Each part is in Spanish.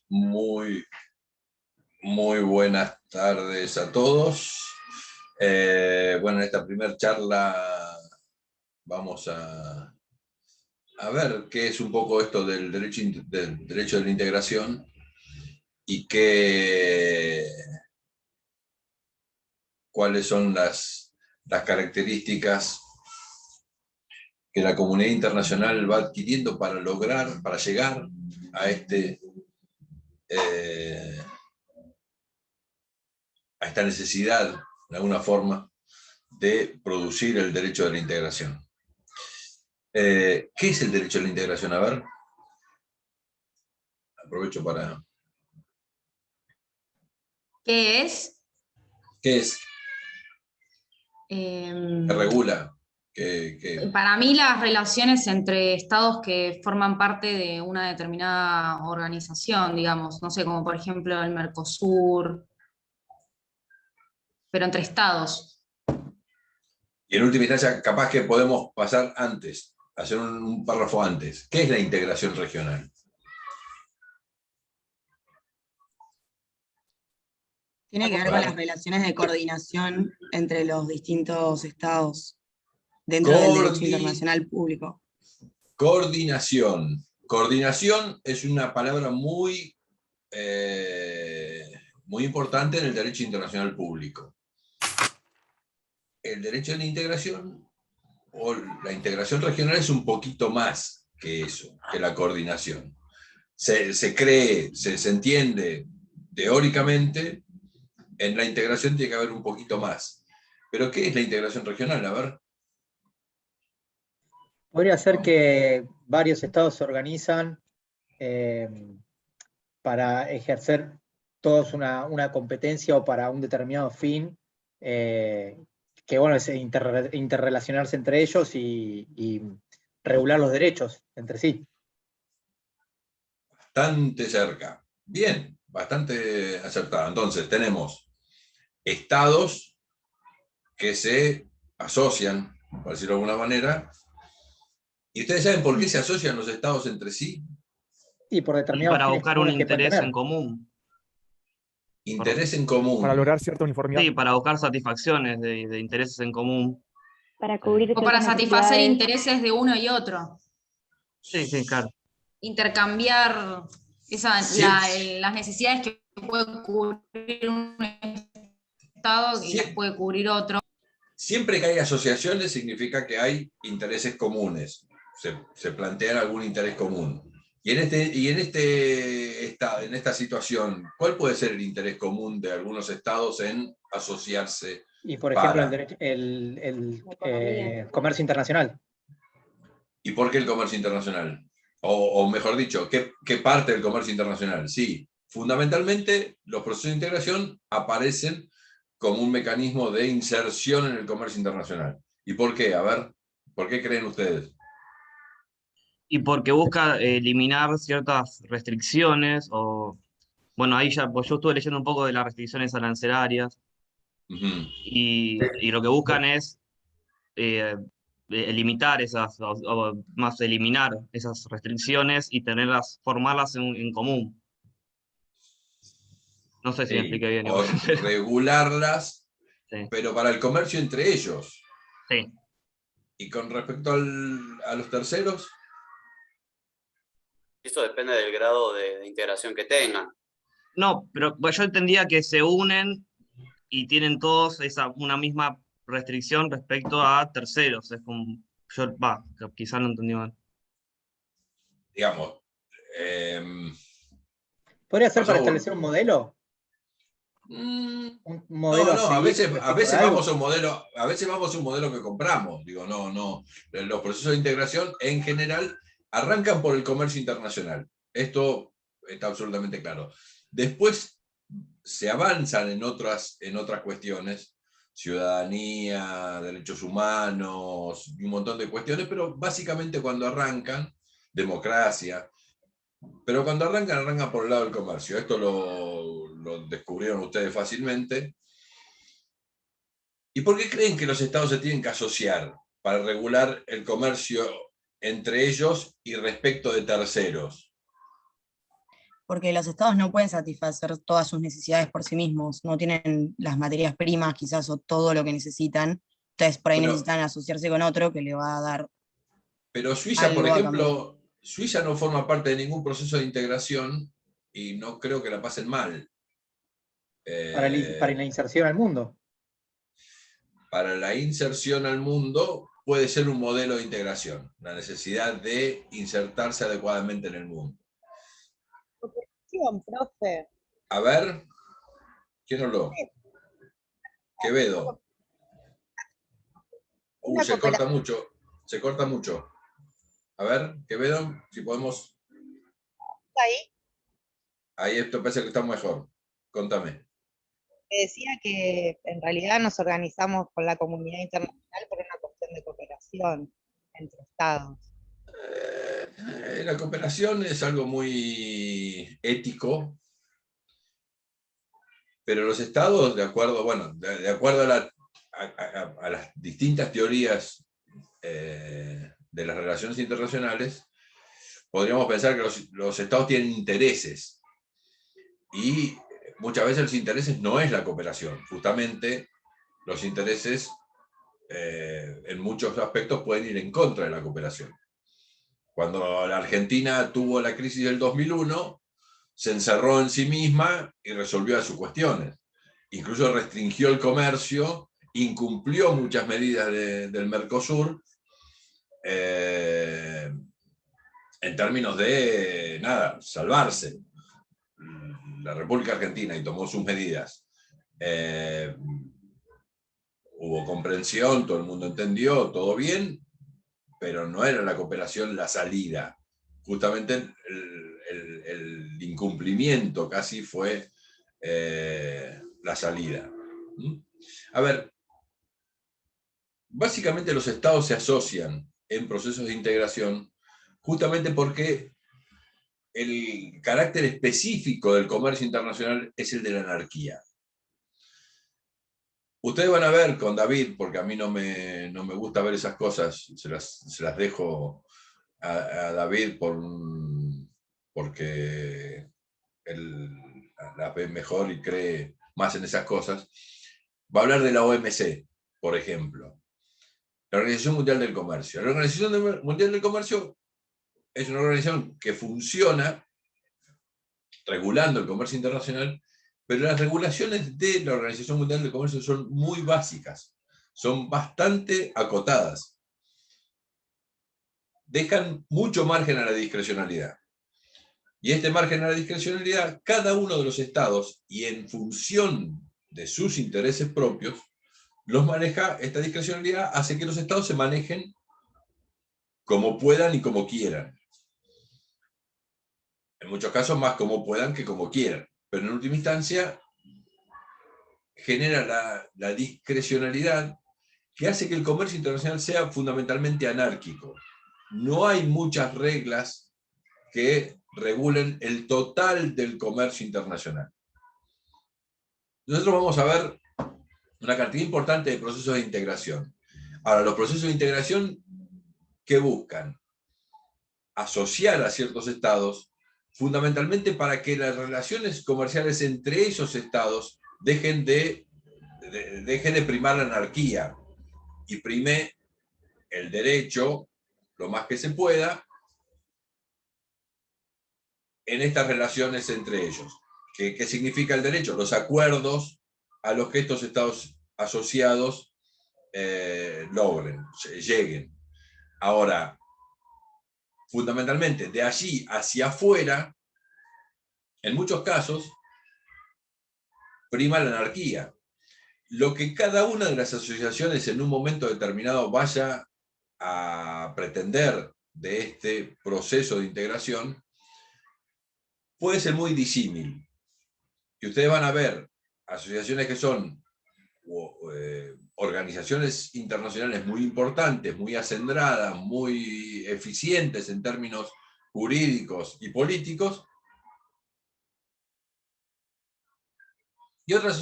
Muy, muy buenas tardes a todos. Bueno, en esta primera charla vamos a ver qué es un poco esto del derecho de la integración y cuáles son las características que la comunidad internacional va adquiriendo para llegar a a esta necesidad, de alguna forma, de producir el derecho de la integración. ¿Qué es el derecho de la integración? A ver, aprovecho para... ¿Qué es? ¿Qué es? ¿Qué regula? Para mí las relaciones entre estados que forman parte de una determinada organización, digamos, no sé, como por ejemplo el Mercosur, pero entre estados. Y en última instancia, capaz que podemos pasar antes, hacer un párrafo antes. ¿Qué es la integración regional? Tiene que ver con las relaciones de coordinación entre los distintos estados dentro del derecho internacional público. Coordinación. Coordinación es una palabra muy, muy importante en el derecho internacional público. El derecho de la integración o la integración regional es un poquito más que eso, que la coordinación. Se cree, se entiende teóricamente, en la integración tiene que haber un poquito más. ¿Pero qué es la integración regional? A ver. Podría ser que varios estados se organizan para ejercer todos una competencia o para un determinado fin, que bueno, es interrelacionarse entre ellos y regular los derechos entre sí. Bastante cerca. Bien, bastante acertado. Entonces, tenemos estados que se asocian, por decirlo de alguna manera. ¿Y ustedes saben por qué se asocian los estados entre sí? Y por determinados para fines buscar un comunes que pueden interés tener. en común. Interés en común. Para lograr cierta uniformidad. Sí, para buscar satisfacciones de intereses en común. Para cubrir O para ciertas satisfacer necesidades. intereses de uno y otro. Sí, sí, claro. Intercambiar las necesidades que puede cubrir un estado y las puede cubrir otro. Siempre que hay asociaciones significa que hay intereses comunes. Se plantea algún interés común. Y en esta situación, ¿cuál puede ser el interés común de algunos estados en asociarse? Y por ejemplo, el comercio internacional. ¿Y por qué el comercio internacional? O mejor dicho, ¿qué parte del comercio internacional? Sí, fundamentalmente los procesos de integración aparecen como un mecanismo de inserción en el comercio internacional. ¿Y por qué? A ver, ¿por qué creen ustedes? Y porque busca eliminar ciertas restricciones, o bueno, ahí ya, pues yo estuve leyendo un poco de las restricciones arancelarias, y lo que buscan es limitar o más eliminar esas restricciones y formarlas en común. No sé si me expliqué bien. O regularlas, sí. Pero para el comercio entre ellos. Sí. ¿Y con respecto a los terceros? Eso depende del grado de integración que tengan. No, pero yo entendía que se unen y tienen todos una misma restricción respecto a terceros. Es como, quizás no entendí mal. Digamos. ¿Podría ser para establecer un modelo? Un modelo no, a veces vamos a un modelo que compramos. Digo, no. Los procesos de integración en general arrancan por el comercio internacional. Esto está absolutamente claro. Después se avanzan en otras cuestiones, ciudadanía, derechos humanos, y un montón de cuestiones, pero básicamente cuando arrancan, democracia, pero cuando arrancan por el lado del comercio. Esto lo descubrieron ustedes fácilmente. ¿Y por qué creen que los estados se tienen que asociar para regular el comercio entre ellos y respecto de terceros? porque los estados no pueden satisfacer todas sus necesidades por sí mismos, no tienen las materias primas quizás o todo lo que necesitan, entonces por ahí Bueno, necesitan asociarse con otro que le va a dar pero Suiza, por algo a cambio. ejemplo, Suiza no forma parte de ningún proceso de integración y no creo que la pasen mal. Para la inserción al mundo. Para la inserción al mundo puede ser un modelo de integración, la necesidad de insertarse adecuadamente en el mundo. Profe. A ver, ¿quién habló? Quevedo. Se corta mucho, se corta mucho. A ver, Quevedo, si podemos... Ahí Ahí esto parece que está mejor. Contame. decía que en realidad nos organizamos con la comunidad internacional por una cuestión de cooperación entre estados. La cooperación es algo muy ético, pero los estados, de acuerdo, bueno, de acuerdo a las distintas teorías de las relaciones internacionales, podríamos pensar que los estados tienen intereses y muchas veces los intereses no es la cooperación, justamente los intereses en muchos aspectos pueden ir en contra de la cooperación. Cuando la Argentina tuvo la crisis del 2001, se encerró en sí misma y resolvió sus cuestiones. Incluso restringió el comercio, incumplió muchas medidas del Mercosur, en términos de, nada, salvarse. La República Argentina y tomó sus medidas. Hubo comprensión, todo el mundo entendió, todo bien, pero no era la cooperación la salida. Justamente el incumplimiento casi fue la salida. A ver, básicamente los estados se asocian en procesos de integración justamente porque el carácter específico del comercio internacional es el de la anarquía. Ustedes van a ver con David, porque a mí no me gusta ver esas cosas, se las dejo a David porque él las ve mejor y cree más en esas cosas. Va a hablar de la OMC, por ejemplo, la Organización Mundial del Comercio. La Organización Mundial del Comercio es una organización que funciona regulando el comercio internacional, pero las regulaciones de la Organización Mundial del Comercio son muy básicas, son bastante acotadas. Dejan mucho margen a la discrecionalidad. Y este margen a la discrecionalidad, cada uno de los estados, y en función de sus intereses propios, los maneja. Esta discrecionalidad hace que los estados se manejen como puedan y como quieran. En muchos casos más como puedan que como quieran. Pero en última instancia genera la discrecionalidad que hace que el comercio internacional sea fundamentalmente anárquico. No hay muchas reglas que regulen el total del comercio internacional. Nosotros vamos a ver una cantidad importante de procesos de integración. Ahora, los procesos de integración que buscan asociar a ciertos estados, fundamentalmente para que las relaciones comerciales entre esos estados dejen de primar la anarquía y prime el derecho, lo más que se pueda, en estas relaciones entre ellos. ¿Qué significa el derecho? Los acuerdos a los que estos estados asociados logren, lleguen. Ahora, fundamentalmente, de allí hacia afuera, en muchos casos, prima la anarquía. Lo que cada una de las asociaciones en un momento determinado vaya a pretender de este proceso de integración puede ser muy disímil. Y ustedes van a ver asociaciones que son organizaciones internacionales muy importantes, muy acendradas, muy eficientes en términos jurídicos y políticos, y otras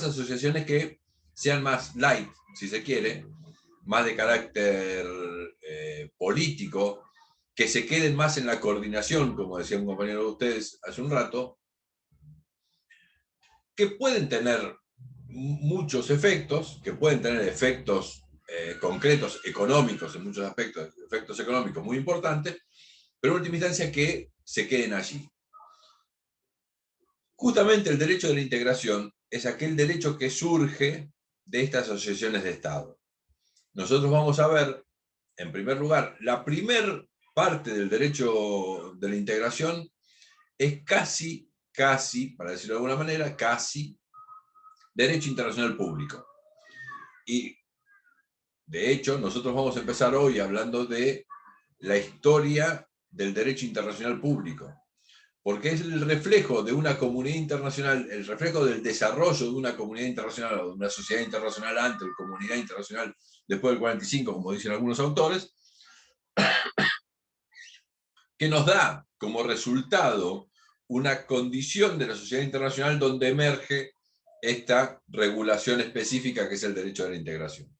asociaciones que sean más light, si se quiere, más de carácter político, que se queden más en la coordinación, como decía un compañero de ustedes hace un rato, que pueden tener muchos efectos, que pueden tener efectos concretos, económicos en muchos aspectos, efectos económicos muy importantes, pero en última instancia que se queden allí. Justamente el derecho de la integración es aquel derecho que surge de estas asociaciones de Estado. Nosotros vamos a ver, en primer lugar, la primer parte del derecho de la integración es casi, para decirlo de alguna manera, casi derecho internacional público. Y, de hecho, nosotros vamos a empezar hoy hablando de la historia del derecho internacional público, porque es el reflejo de una comunidad internacional, el reflejo del desarrollo de una comunidad internacional o de una sociedad internacional antes, o comunidad internacional después del 45, como dicen algunos autores, que nos da como resultado una condición de la sociedad internacional donde emerge esta regulación específica que es el derecho de la integración.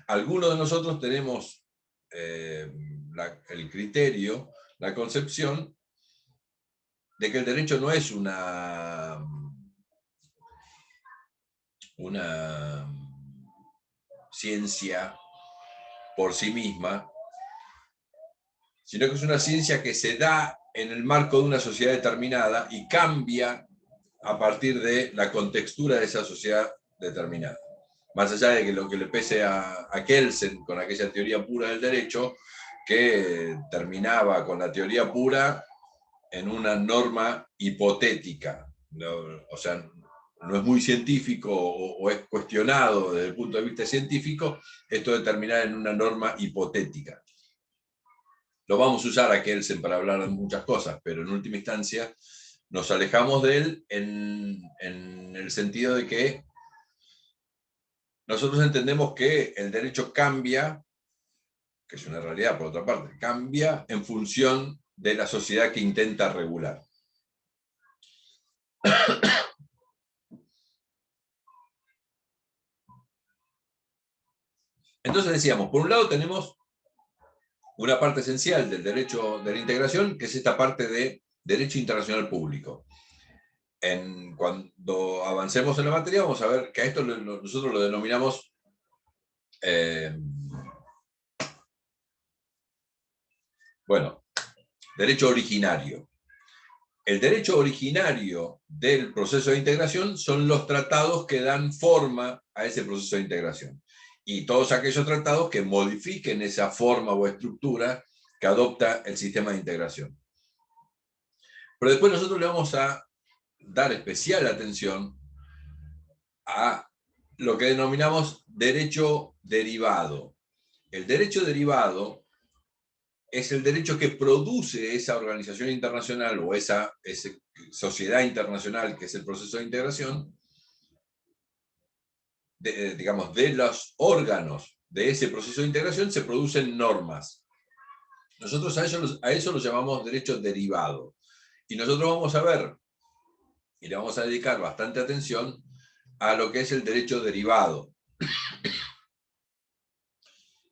Algunos de nosotros tenemos el criterio, la concepción de que el derecho no es una ciencia por sí misma, sino que es una ciencia que se da en el marco de una sociedad determinada y cambia a partir de la contextura de esa sociedad determinada. Más allá de que lo que le pese a Kelsen con aquella teoría pura del derecho, que terminaba con la teoría pura en una norma hipotética. O sea, no es muy científico o es cuestionado desde el punto de vista científico esto de terminar en una norma hipotética. Lo vamos a usar a Kelsen para hablar de muchas cosas, pero en última instancia nos alejamos de él en el sentido de que nosotros entendemos que el derecho cambia, que es una realidad por otra parte, cambia en función de la sociedad que intenta regular. Entonces decíamos, por un lado tenemos una parte esencial del derecho de la integración, que es esta parte de derecho internacional público. Cuando avancemos en la materia vamos a ver que a esto nosotros lo denominamos derecho originario. El derecho originario del proceso de integración son los tratados que dan forma a ese proceso de integración. Y todos aquellos tratados que modifiquen esa forma o estructura que adopta el sistema de integración. Pero después nosotros le vamos a dar especial atención a lo que denominamos derecho derivado. El derecho derivado es el derecho que produce esa organización internacional o esa sociedad internacional que es el proceso de integración, digamos, de los órganos de ese proceso de integración se producen normas. Nosotros a eso lo llamamos derecho derivado. Y nosotros vamos a ver, y le vamos a dedicar bastante atención, a lo que es el derecho derivado.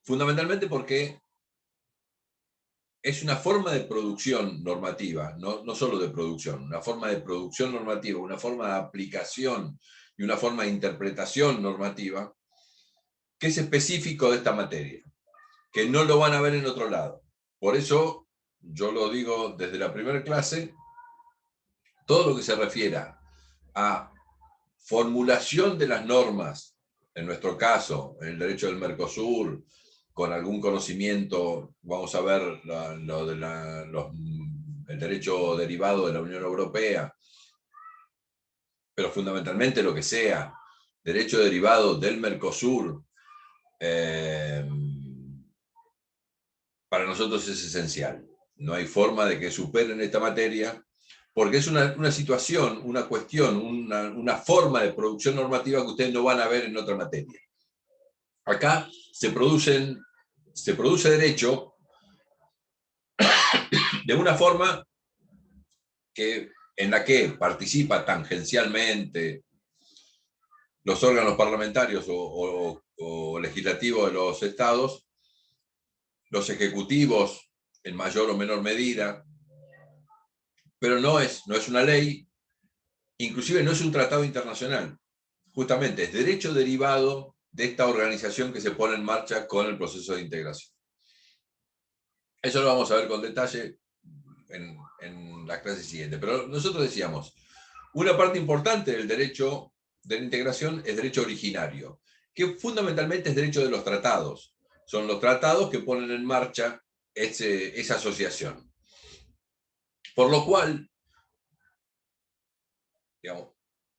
Fundamentalmente porque es una forma de producción normativa, no solo de producción, una forma de producción normativa, una forma de aplicación y una forma de interpretación normativa que es específico de esta materia, que no lo van a ver en otro lado. Por eso, yo lo digo desde la primera clase, todo lo que se refiera a formulación de las normas, en nuestro caso, en el derecho del Mercosur, con algún conocimiento, vamos a ver el derecho derivado de la Unión Europea, pero fundamentalmente lo que sea, derecho derivado del Mercosur, para nosotros es esencial. No hay forma de que superen esta materia, porque es una situación, una cuestión, una forma de producción normativa que ustedes no van a ver en otra materia. Acá se produce derecho de una forma en la que participa tangencialmente los órganos parlamentarios o legislativos de los estados, los ejecutivos en mayor o menor medida, pero no es una ley, inclusive no es un tratado internacional. Justamente es derecho derivado de esta organización que se pone en marcha con el proceso de integración. Eso lo vamos a ver con detalle en la clase siguiente. Pero nosotros decíamos, una parte importante del derecho de la integración es derecho originario, que fundamentalmente es derecho de los tratados. Son los tratados que ponen en marcha esa asociación. Por lo cual, digamos,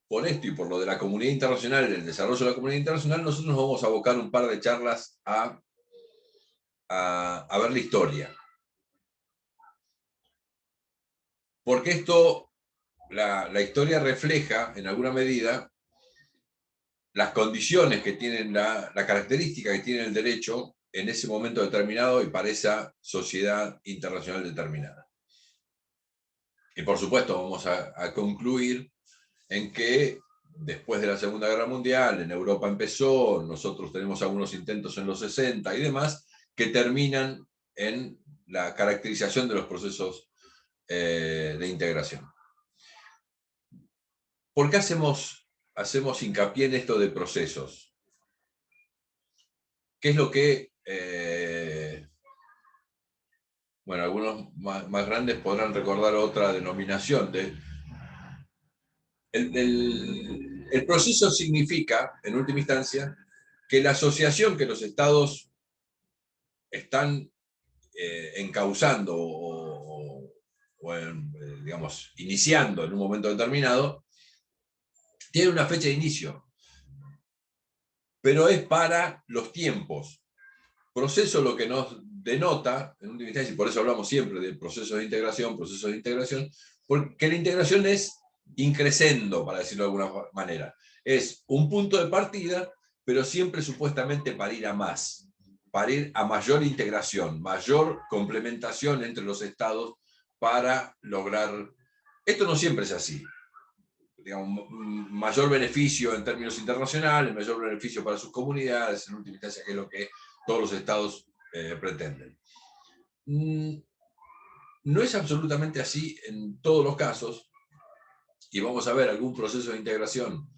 por esto y por lo de la comunidad internacional, el desarrollo de la comunidad internacional, nosotros nos vamos a abocar un par de charlas a ver la historia. Porque esto, la historia refleja, en alguna medida, las condiciones que tienen, la característica que tiene el derecho en ese momento determinado y para esa sociedad internacional determinada. Y por supuesto vamos a concluir en que después de la Segunda Guerra Mundial, en Europa empezó, nosotros tenemos algunos intentos en los 60 y demás, que terminan en la caracterización de los procesos de integración. ¿Por qué hacemos hincapié en esto de procesos? ¿Qué es lo que, bueno, algunos más grandes podrán recordar otra denominación? El proceso significa, en última instancia, que la asociación que los estados están encauzando digamos, iniciando en un momento determinado, tiene una fecha de inicio, pero es para los tiempos. Proceso lo que nos denota, en última instancia, y por eso hablamos siempre de procesos de integración, porque la integración es increscendo, para decirlo de alguna manera. Es un punto de partida, pero siempre supuestamente para ir a más, para ir a mayor integración, mayor complementación entre los estados para lograr... Esto no siempre es así. Digamos, mayor beneficio en términos internacionales, mayor beneficio para sus comunidades, en última instancia, que es lo que todos los estados pretenden. No es absolutamente así en todos los casos, y vamos a ver algún proceso de integración.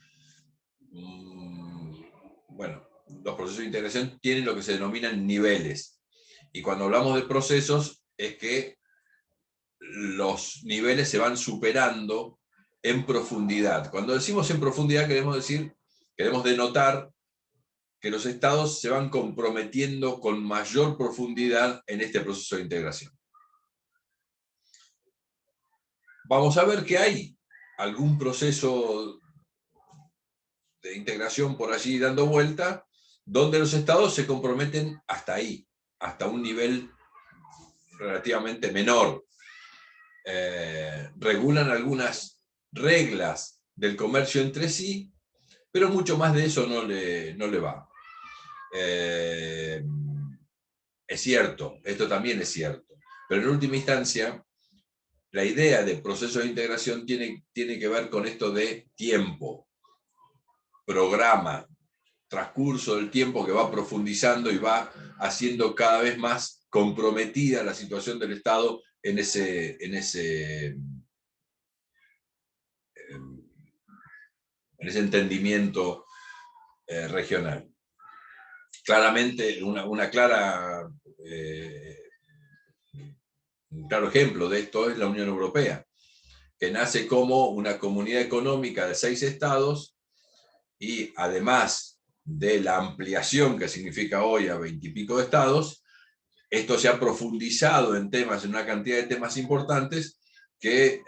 Bueno, los procesos de integración tienen lo que se denominan niveles, y cuando hablamos de procesos es que los niveles se van superando en profundidad. Cuando decimos en profundidad queremos denotar que los estados se van comprometiendo con mayor profundidad en este proceso de integración. Vamos a ver que hay algún proceso de integración por allí dando vuelta, donde los estados se comprometen hasta ahí, hasta un nivel relativamente menor. Regulan algunas reglas del comercio entre sí, pero mucho más de eso no le va. Es cierto, esto también es cierto, pero en última instancia, la idea de proceso de integración tiene que ver con esto de tiempo, programa, transcurso del tiempo que va profundizando y va haciendo cada vez más comprometida la situación del Estado en ese entendimiento regional. Claramente, un claro ejemplo de esto es la Unión Europea, que nace como una comunidad económica de 6 estados y además de la ampliación que significa hoy a 20 y pico de estados, esto se ha profundizado en una cantidad de temas importantes que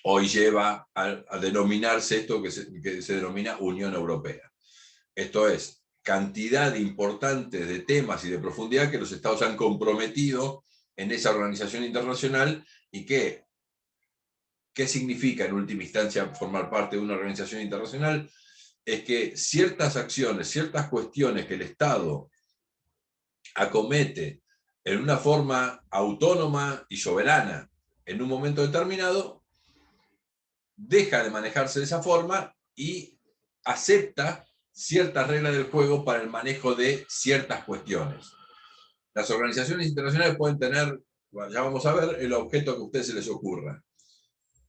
hoy lleva a denominarse esto que se denomina Unión Europea. Esto es, cantidad importante de temas y de profundidad que los estados han comprometido en esa organización internacional y ¿qué significa en última instancia formar parte de una organización internacional? Es que ciertas acciones, ciertas cuestiones que el Estado acomete en una forma autónoma y soberana en un momento determinado, deja de manejarse de esa forma y acepta ciertas reglas del juego para el manejo de ciertas cuestiones. Las organizaciones internacionales pueden tener, bueno, ya vamos a ver, el objeto que a ustedes se les ocurra.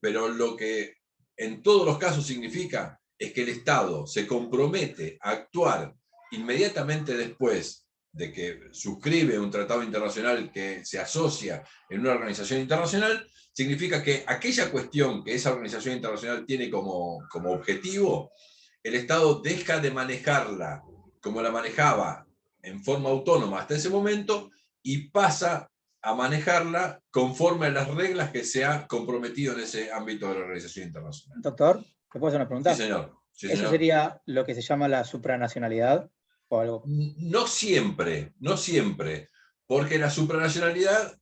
Pero lo que en todos los casos significa es que el Estado se compromete a actuar inmediatamente después de que suscribe un tratado internacional que se asocia en una organización internacional, significa que aquella cuestión que esa organización internacional tiene como objetivo, el Estado deja de manejarla como la manejaba en forma autónoma hasta ese momento y pasa a manejarla conforme a las reglas que se ha comprometido en ese ámbito de la organización internacional. Doctor, ¿te puedo hacer una pregunta? Sí, señor. Sí, ¿Eso señor. sería lo que se llama la supranacionalidad? ¿O algo? No siempre, no siempre, porque la supranacionalidad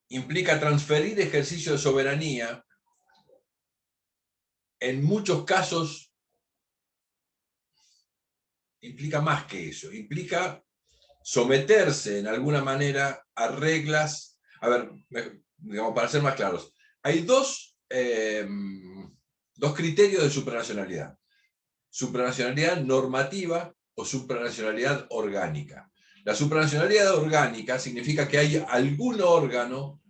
implica transferir ejercicio de soberanía. En muchos casos implica más que eso, implica someterse en alguna manera a reglas. A ver, digamos, para ser más claros, hay dos criterios de supranacionalidad: supranacionalidad normativa o supranacionalidad orgánica. La supranacionalidad orgánica significa que hay algún órgano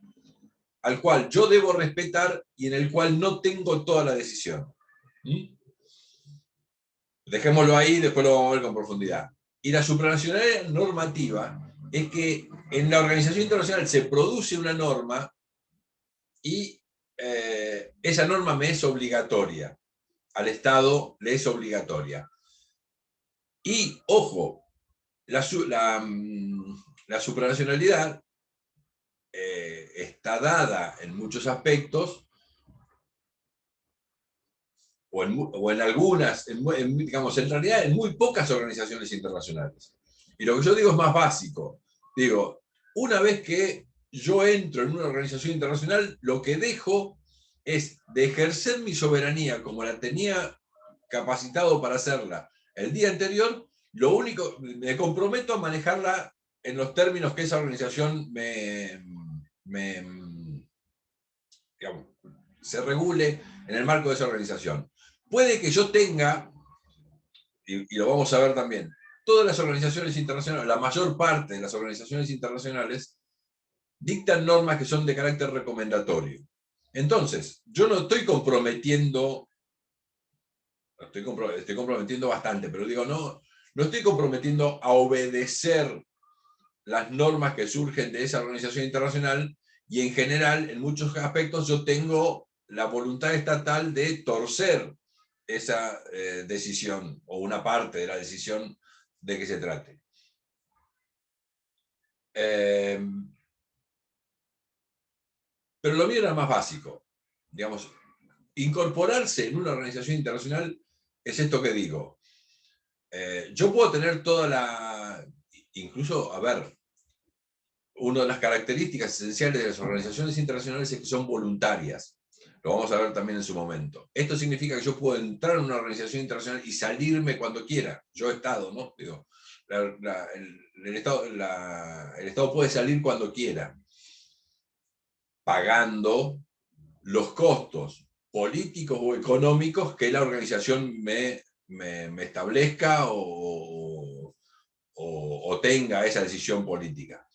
al cual yo debo respetar y en el cual no tengo toda la decisión. Dejémoslo ahí, después lo vamos a ver con profundidad. Y la supranacionalidad normativa es que en la organización internacional se produce una norma y esa norma me es obligatoria. Al Estado le es obligatoria. Y, ojo, la supranacionalidad está dada en muchos aspectos, o en algunas, digamos, en realidad en muy pocas organizaciones internacionales. Y lo que yo digo es más básico. Digo, una vez que yo entro en una organización internacional, lo que dejo es de ejercer mi soberanía como la tenía capacitado para hacerla el día anterior, lo único, me comprometo a manejarla en los términos que esa organización digamos, se regule en el marco de esa organización. Puede que yo tenga, y lo vamos a ver también, todas las organizaciones internacionales, la mayor parte de las organizaciones internacionales, dictan normas que son de carácter recomendatorio. Entonces, yo no estoy comprometiendo, estoy comprometiendo bastante, pero digo, no estoy comprometiendo a obedecer las normas que surgen de esa organización internacional, y en general, en muchos aspectos, yo tengo la voluntad estatal de torcer esa decisión, o una parte de la decisión de que se trate. Pero lo mío era más básico. Digamos, incorporarse en una organización internacional es esto que digo. Yo puedo tener toda la... Incluso, a ver, una de las características esenciales de las organizaciones internacionales es que son voluntarias. Lo vamos a ver también en su momento. Esto significa que yo puedo entrar en una organización internacional y salirme cuando quiera. Yo Estado, ¿no? Digo, el Estado puede salir cuando quiera, pagando los costos políticos o económicos que la organización me establezca o tenga esa decisión política.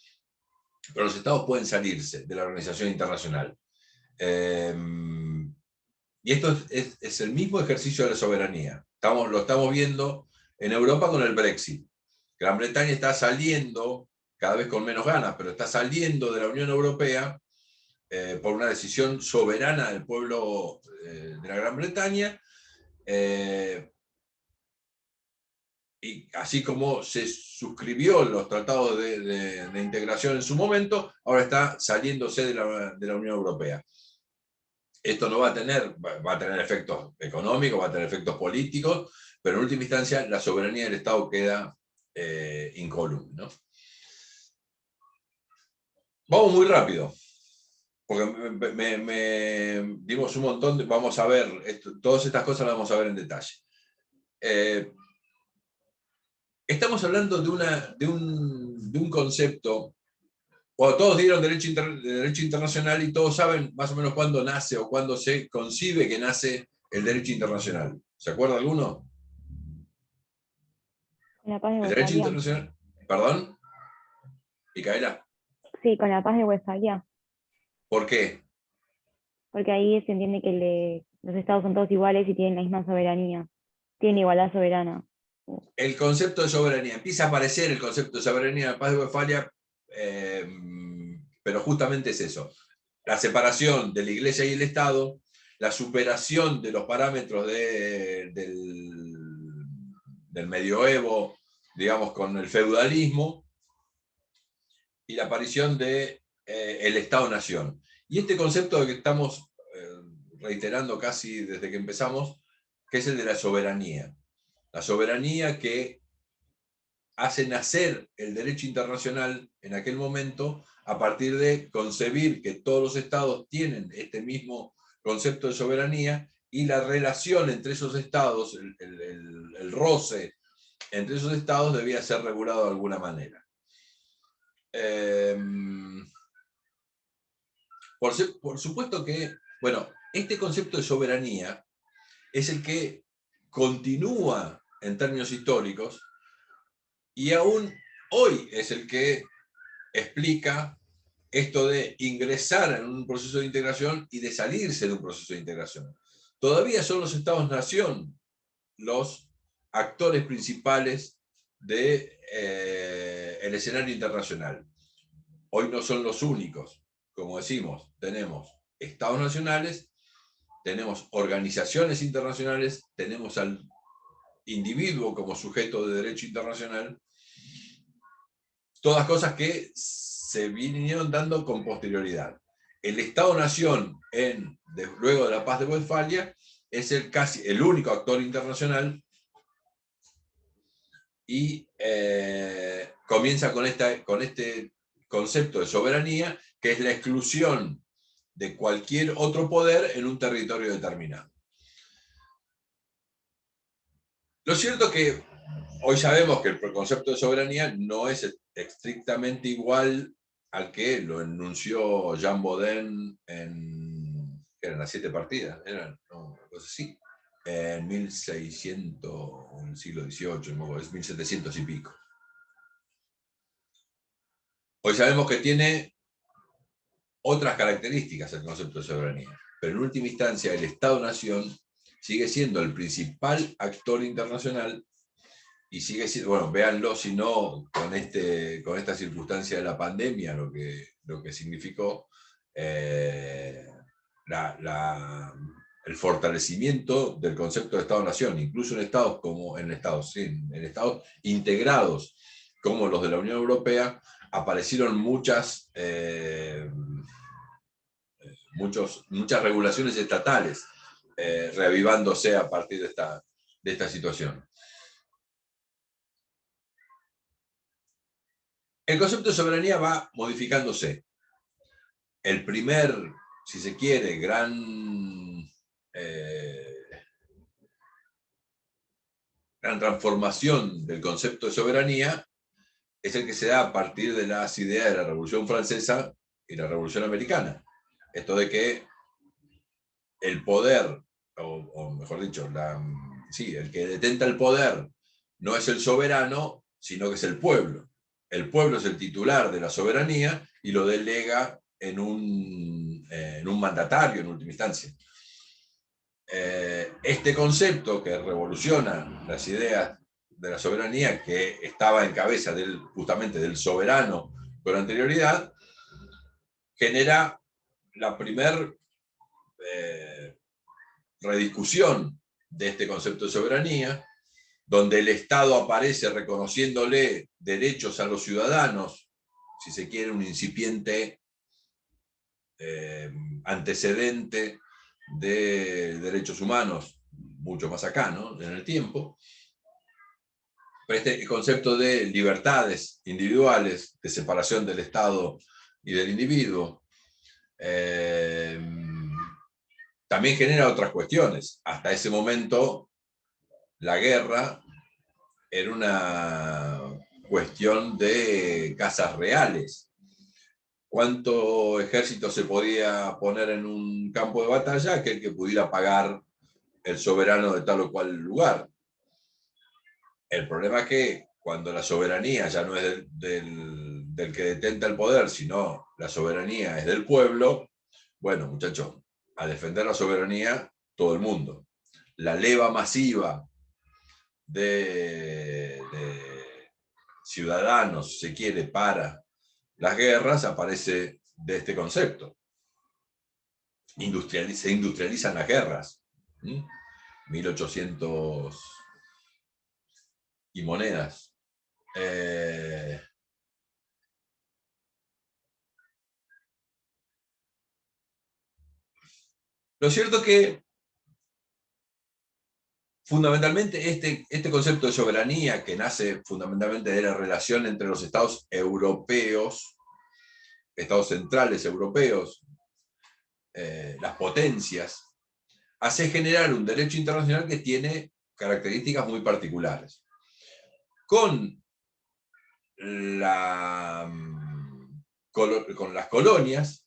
Pero los Estados pueden salirse de la organización internacional. Y esto es el mismo ejercicio de la soberanía. Lo estamos viendo en Europa con el Brexit. Gran Bretaña está saliendo, cada vez con menos ganas, pero está saliendo de la Unión Europea por una decisión soberana del pueblo de la Gran Bretaña. Y así como se suscribió los tratados de integración en su momento, ahora está saliéndose de la Unión Europea. Esto no va a tener efectos económicos, va a tener efectos políticos, pero en última instancia la soberanía del Estado queda incólume, ¿no? Vamos muy rápido, porque dimos un montón, vamos a ver, todas estas cosas las vamos a ver en detalle. Estamos hablando de un concepto. Bueno, todos dieron derecho internacional y todos saben más o menos cuándo nace o cuándo se concibe que nace el derecho internacional. ¿Se acuerda alguno? Con la paz de El derecho Westfalia. internacional, perdón, Micaela, Sí, con la paz de Westfalia. ¿por qué? Porque ahí se entiende que los estados son todos iguales y tienen la misma soberanía. Tienen igualdad soberana. El concepto de soberanía, empieza a aparecer el concepto de soberanía en la paz de Westfalia, pero justamente es eso, la separación de la Iglesia y el Estado, la superación de los parámetros del medioevo, digamos, con el feudalismo, y la aparición del Estado-Nación. Y este concepto que estamos reiterando casi desde que empezamos, que es el de la soberanía. La soberanía que hace nacer el derecho internacional en aquel momento a partir de concebir que todos los estados tienen este mismo concepto de soberanía y la relación entre esos estados, el roce entre esos estados debía ser regulado de alguna manera. Por supuesto que, bueno, este concepto de soberanía es el que continúa en términos históricos y aún hoy es el que explica esto de ingresar en un proceso de integración y de salirse de un proceso de integración. Todavía son los estados-nación los actores principales del escenario internacional. Hoy no son los únicos. Como decimos, tenemos estados nacionales, tenemos organizaciones internacionales, tenemos al individuo como sujeto de derecho internacional, todas cosas que se vinieron dando con posterioridad. El Estado-Nación, luego de la Paz de Westfalia, es casi el único actor internacional y comienza con este concepto de soberanía, que es la exclusión de cualquier otro poder en un territorio determinado. Lo cierto es que hoy sabemos que el concepto de soberanía no es estrictamente igual al que lo enunció Jean Bodin eran las 7 partidas, no sé si, en 1600, en el siglo XVIII, es 1700 y pico. Hoy sabemos que tiene otras características el concepto de soberanía, pero en última instancia el Estado-Nación sigue siendo el principal actor internacional y sigue siendo, bueno, véanlo si no con esta circunstancia de la pandemia, lo que significó el fortalecimiento del concepto de Estado-Nación, incluso en estados integrados como los de la Unión Europea, aparecieron muchas regulaciones estatales reavivándose a partir de esta situación. El concepto de soberanía va modificándose. El primer, si se quiere, gran transformación del concepto de soberanía es el que se da a partir de las ideas de la Revolución Francesa y la Revolución Americana. Esto de que el poder, o mejor dicho, el que detenta el poder no es el soberano, sino que es el pueblo. El pueblo es el titular de la soberanía y lo delega en un mandatario en última instancia. Este concepto que revoluciona las ideas de la soberanía, que estaba en cabeza justamente del soberano con anterioridad, genera la primer rediscusión de este concepto de soberanía, donde el Estado aparece reconociéndole derechos a los ciudadanos, si se quiere, un incipiente antecedente de derechos humanos, mucho más acá, ¿no?, en el tiempo. Pero este concepto de libertades individuales, de separación del Estado y del individuo, también genera otras cuestiones. Hasta ese momento, la guerra era una cuestión de casas reales. ¿Cuánto ejército se podía poner en un campo de batalla? Aquel que pudiera pagar el soberano de tal o cual lugar. El problema es que cuando la soberanía ya no es del que detenta el poder, sino la soberanía es del pueblo, bueno, muchachos, a defender la soberanía todo el mundo. La leva masiva de ciudadanos, si se quiere, para las guerras, aparece de este concepto. Se industrializan las guerras. 1800 y monedas. Lo cierto es que fundamentalmente este concepto de soberanía, que nace fundamentalmente de la relación entre los estados europeos, estados centrales europeos, las potencias, hace generar un derecho internacional que tiene características muy particulares. Con las colonias,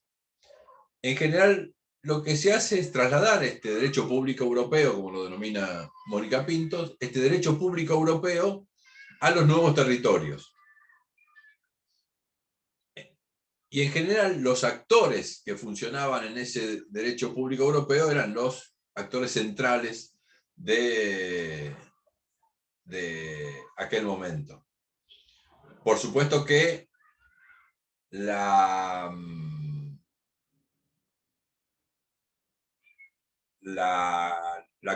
en general, lo que se hace es trasladar este derecho público europeo, como lo denomina Mónica Pintos, este derecho público europeo a los nuevos territorios. Y en general, los actores que funcionaban en ese derecho público europeo eran los actores centrales de aquel momento. Por supuesto que la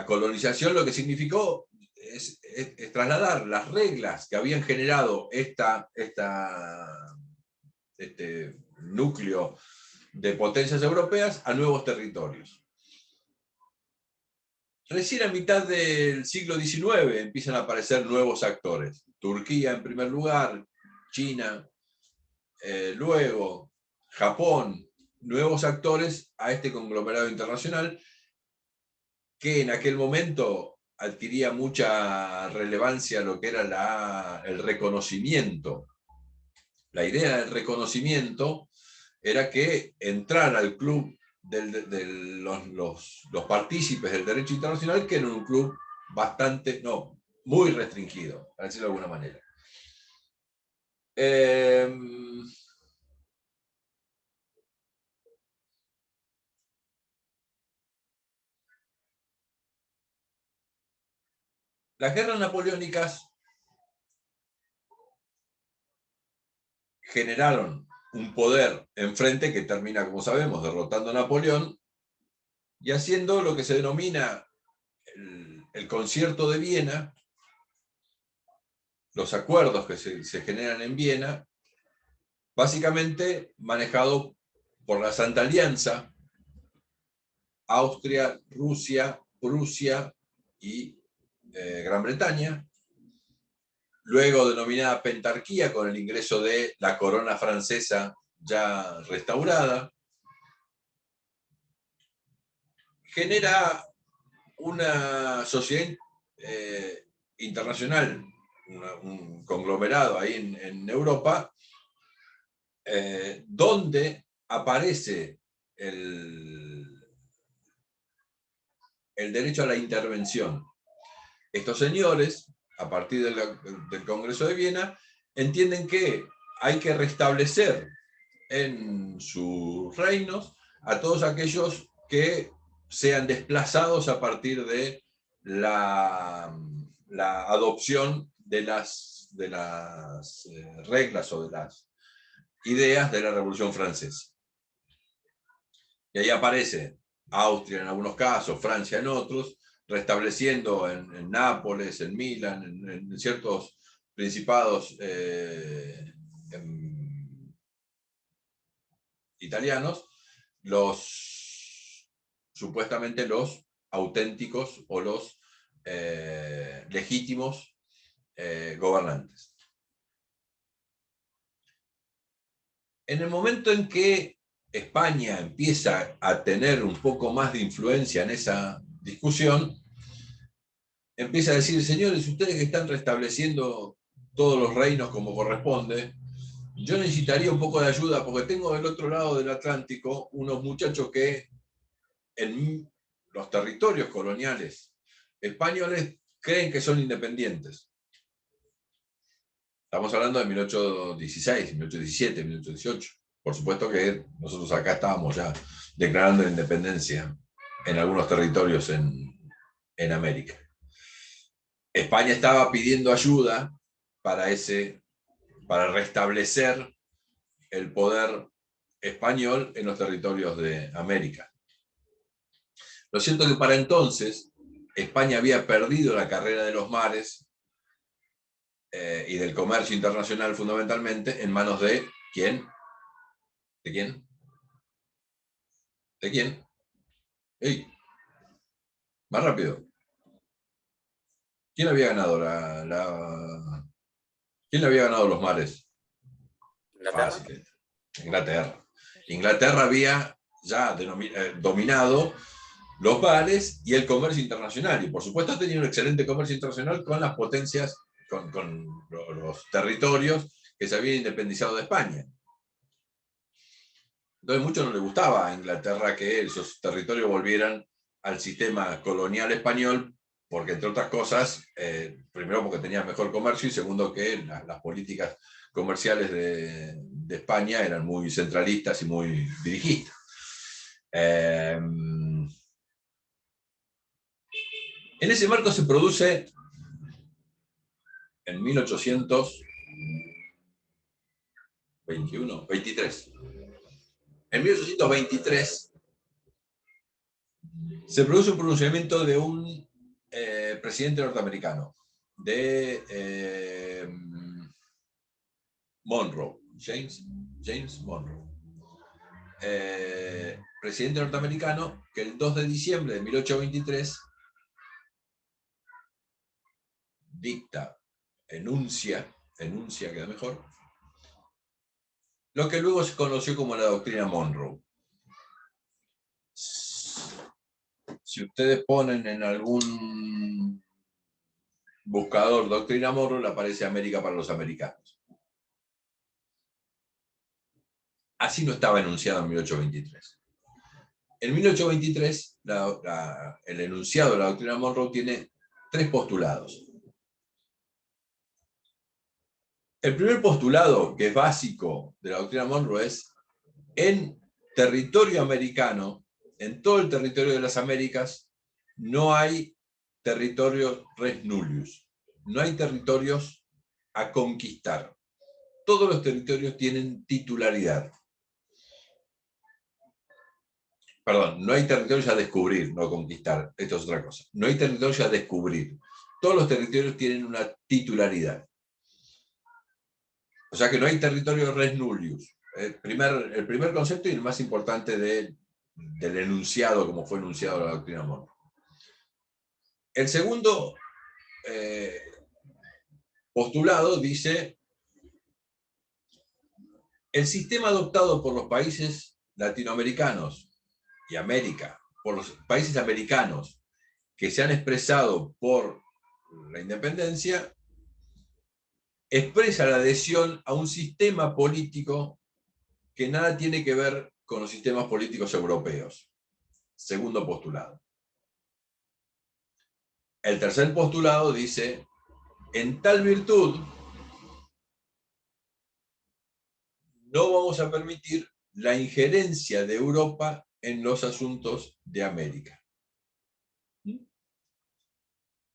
colonización lo que significó es trasladar las reglas que habían generado este núcleo de potencias europeas a nuevos territorios. Recién a mitad del siglo XIX empiezan a aparecer nuevos actores. Turquía en primer lugar, China, luego Japón, nuevos actores a este conglomerado internacional que en aquel momento adquiría mucha relevancia lo que era el reconocimiento. La idea del reconocimiento era que entrar al club de los partícipes del derecho internacional, que era un club muy restringido, para decirlo de alguna manera. Las guerras napoleónicas generaron un poder enfrente que termina, como sabemos, derrotando a Napoleón y haciendo lo que se denomina el Concierto de Viena, los acuerdos que se generan en Viena, básicamente manejado por la Santa Alianza, Austria, Rusia, Prusia y Gran Bretaña, luego denominada Pentarquía, con el ingreso de la corona francesa ya restaurada, genera una sociedad internacional, un conglomerado ahí en Europa, donde aparece el derecho a la intervención. Estos señores, a partir del Congreso de Viena, entienden que hay que restablecer en sus reinos a todos aquellos que sean desplazados a partir de la adopción de las reglas o de las ideas de la Revolución Francesa. Y ahí aparece Austria en algunos casos, Francia en otros, restableciendo en Nápoles, en Milán, en ciertos principados italianos, supuestamente los auténticos o los legítimos gobernantes. En el momento en que España empieza a tener un poco más de influencia en esa discusión, empieza a decir, señores, ustedes que están restableciendo todos los reinos como corresponde, yo necesitaría un poco de ayuda porque tengo del otro lado del Atlántico unos muchachos que en los territorios coloniales españoles creen que son independientes. Estamos hablando de 1816, 1817, 1818. Por supuesto que nosotros acá estábamos ya declarando la independencia en algunos territorios en América. España estaba pidiendo ayuda para restablecer el poder español en los territorios de América. Lo cierto es que para entonces España había perdido la carrera de los mares y del comercio internacional fundamentalmente en manos de ¿quién? ¿De quién? ¿De quién? ¡Ey! Más rápido. ¿Quién había ganado ¿Quién le había ganado los mares? ¿Inglaterra? Fácil. Inglaterra. Inglaterra había ya dominado los mares y el comercio internacional. Y por supuesto tenía un excelente comercio internacional con las potencias, con los territorios que se habían independizado de España. Entonces, mucho no le gustaba a Inglaterra que esos territorios volvieran al sistema colonial español, porque entre otras cosas, primero porque tenía mejor comercio y segundo que las políticas comerciales de España eran muy centralistas y muy dirigistas. En ese marco se produce en 1823. En 1823 se produce un pronunciamiento de un presidente norteamericano, de Monroe, James Monroe. Presidente norteamericano que el 2 de diciembre de 1823 enuncia, queda mejor, lo que luego se conoció como la doctrina Monroe. Si ustedes ponen en algún buscador doctrina Monroe, le aparece América para los americanos. Así no estaba enunciado en 1823. En 1823, el enunciado de la doctrina Monroe tiene 3 postulados. El primer postulado, que es básico de la doctrina Monroe, es: en territorio americano, en todo el territorio de las Américas, no hay territorios res nullius, no hay territorios a conquistar. Todos los territorios tienen titularidad. Perdón, no hay territorios a descubrir, no a conquistar. Esto es otra cosa. No hay territorios a descubrir. Todos los territorios tienen una titularidad. O sea que no hay territorio res nullius. El primer concepto y el más importante del enunciado, como fue enunciado la doctrina Monroe. El segundo postulado dice: el sistema adoptado por los países latinoamericanos y América, por los países americanos que se han expresado por la independencia, expresa la adhesión a un sistema político que nada tiene que ver con los sistemas políticos europeos. Segundo postulado. El tercer postulado dice: en tal virtud, no vamos a permitir la injerencia de Europa en los asuntos de América.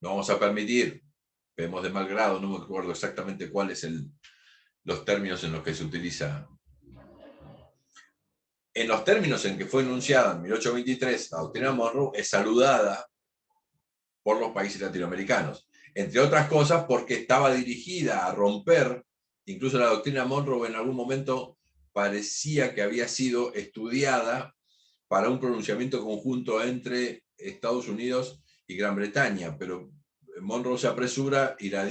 No vamos a permitir, vemos de mal grado, no me acuerdo exactamente cuáles son los términos en los que se utiliza. En los términos en que fue enunciada en 1823, la doctrina Monroe es saludada por los países latinoamericanos. Entre otras cosas porque estaba dirigida a romper, incluso la doctrina Monroe en algún momento parecía que había sido estudiada para un pronunciamiento conjunto entre Estados Unidos y Gran Bretaña, pero Monroe se apresura y la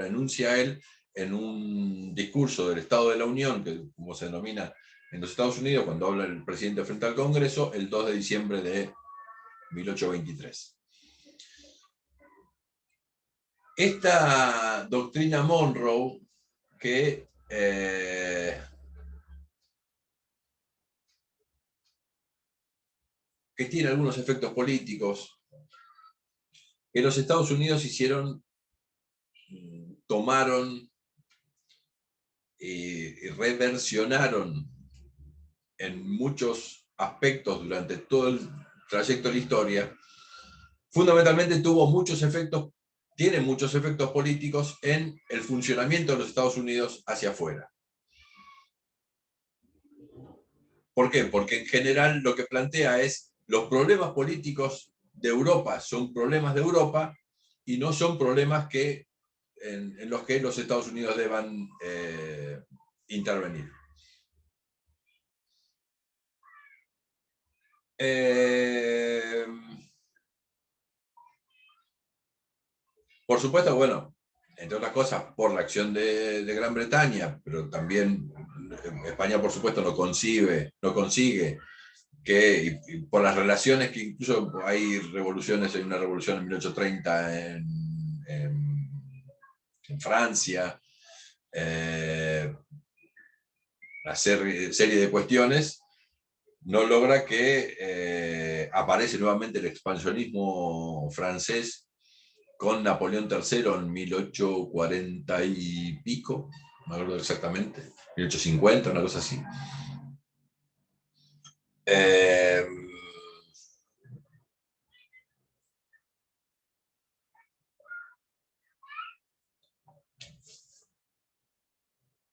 enuncia él en un discurso del Estado de la Unión, que como se denomina en los Estados Unidos, cuando habla el presidente frente al Congreso, el 2 de diciembre de 1823. Esta doctrina Monroe, que tiene algunos efectos políticos, que los Estados Unidos tomaron y reversionaron en muchos aspectos durante todo el trayecto de la historia, fundamentalmente tiene muchos efectos políticos en el funcionamiento de los Estados Unidos hacia afuera. ¿Por qué? Porque en general lo que plantea es los problemas políticos de Europa son problemas de Europa y no son problemas en los que los Estados Unidos deban intervenir. Por supuesto, bueno, entre otras cosas, por la acción de Gran Bretaña, pero también España, por supuesto, no consigue que, y por las relaciones que incluso hay revoluciones, hay una revolución en 1830 en Francia, una serie de cuestiones, no logra que aparece nuevamente el expansionismo francés con Napoleón III en 1840 y pico, no me acuerdo exactamente, 1850, una cosa así.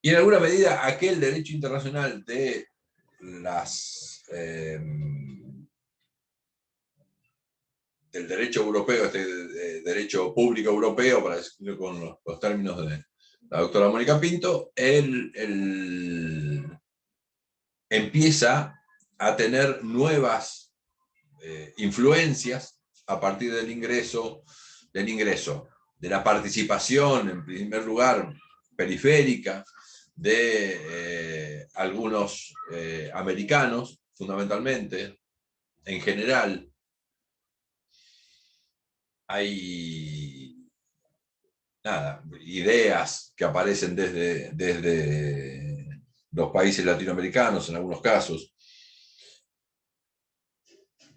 Y en alguna medida aquel derecho internacional de del derecho europeo, derecho público europeo, para decirlo con los términos de la doctora Mónica Pinto, él empieza a tener nuevas influencias a partir del ingreso, de la participación, en primer lugar, periférica, de algunos americanos, fundamentalmente. En general, hay ideas que aparecen desde los países latinoamericanos, en algunos casos.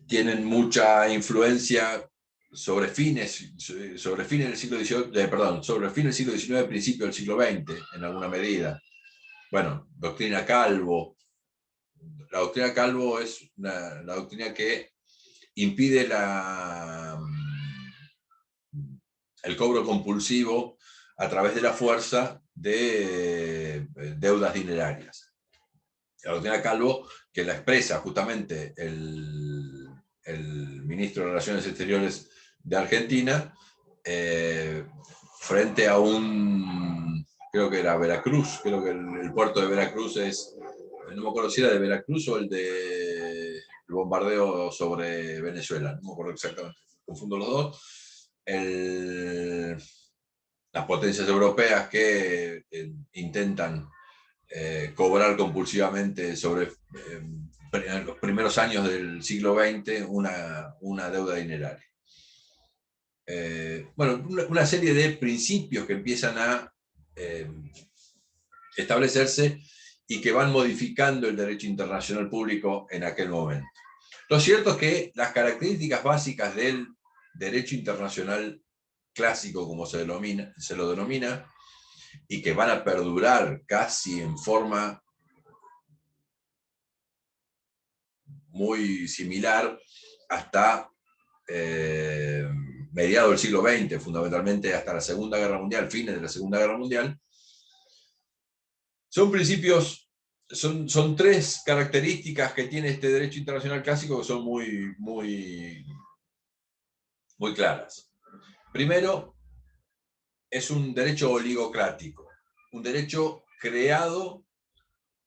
Tienen mucha influencia sobre fines del siglo XIX, sobre fin del siglo XIX, principio del siglo XX, en alguna medida. Bueno, doctrina Calvo. La doctrina Calvo es la doctrina que impide el cobro compulsivo a través de la fuerza de deudas dinerarias. La doctrina Calvo, que la expresa justamente el ministro de Relaciones Exteriores de Argentina, frente a creo que era Veracruz, creo que el puerto de Veracruz no me acuerdo si era de Veracruz o el bombardeo sobre Venezuela, no me acuerdo exactamente, confundo los dos. Las potencias europeas que intentan cobrar compulsivamente sobre en los primeros años del siglo XX una deuda dineraria. Bueno, una serie de principios que empiezan a establecerse y que van modificando el derecho internacional público en aquel momento. Lo cierto es que las características básicas del derecho internacional clásico, como se lo denomina, y que van a perdurar casi en forma muy similar hasta mediados del siglo XX, fundamentalmente hasta la Segunda Guerra Mundial, fines de la Segunda Guerra Mundial. Son principios, son tres características que tiene este derecho internacional clásico que son muy, muy, muy claras. Primero, es un derecho oligocrático, un derecho creado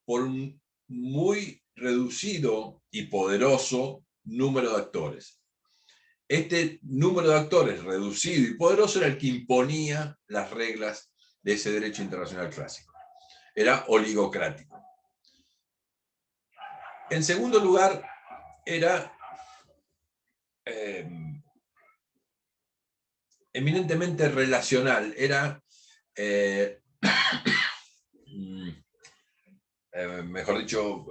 por un muy reducido y poderoso número de actores. Este número de actores reducido y poderoso era el que imponía las reglas de ese derecho internacional clásico. Era oligocrático. En segundo lugar, era eminentemente relacional, era, mejor dicho,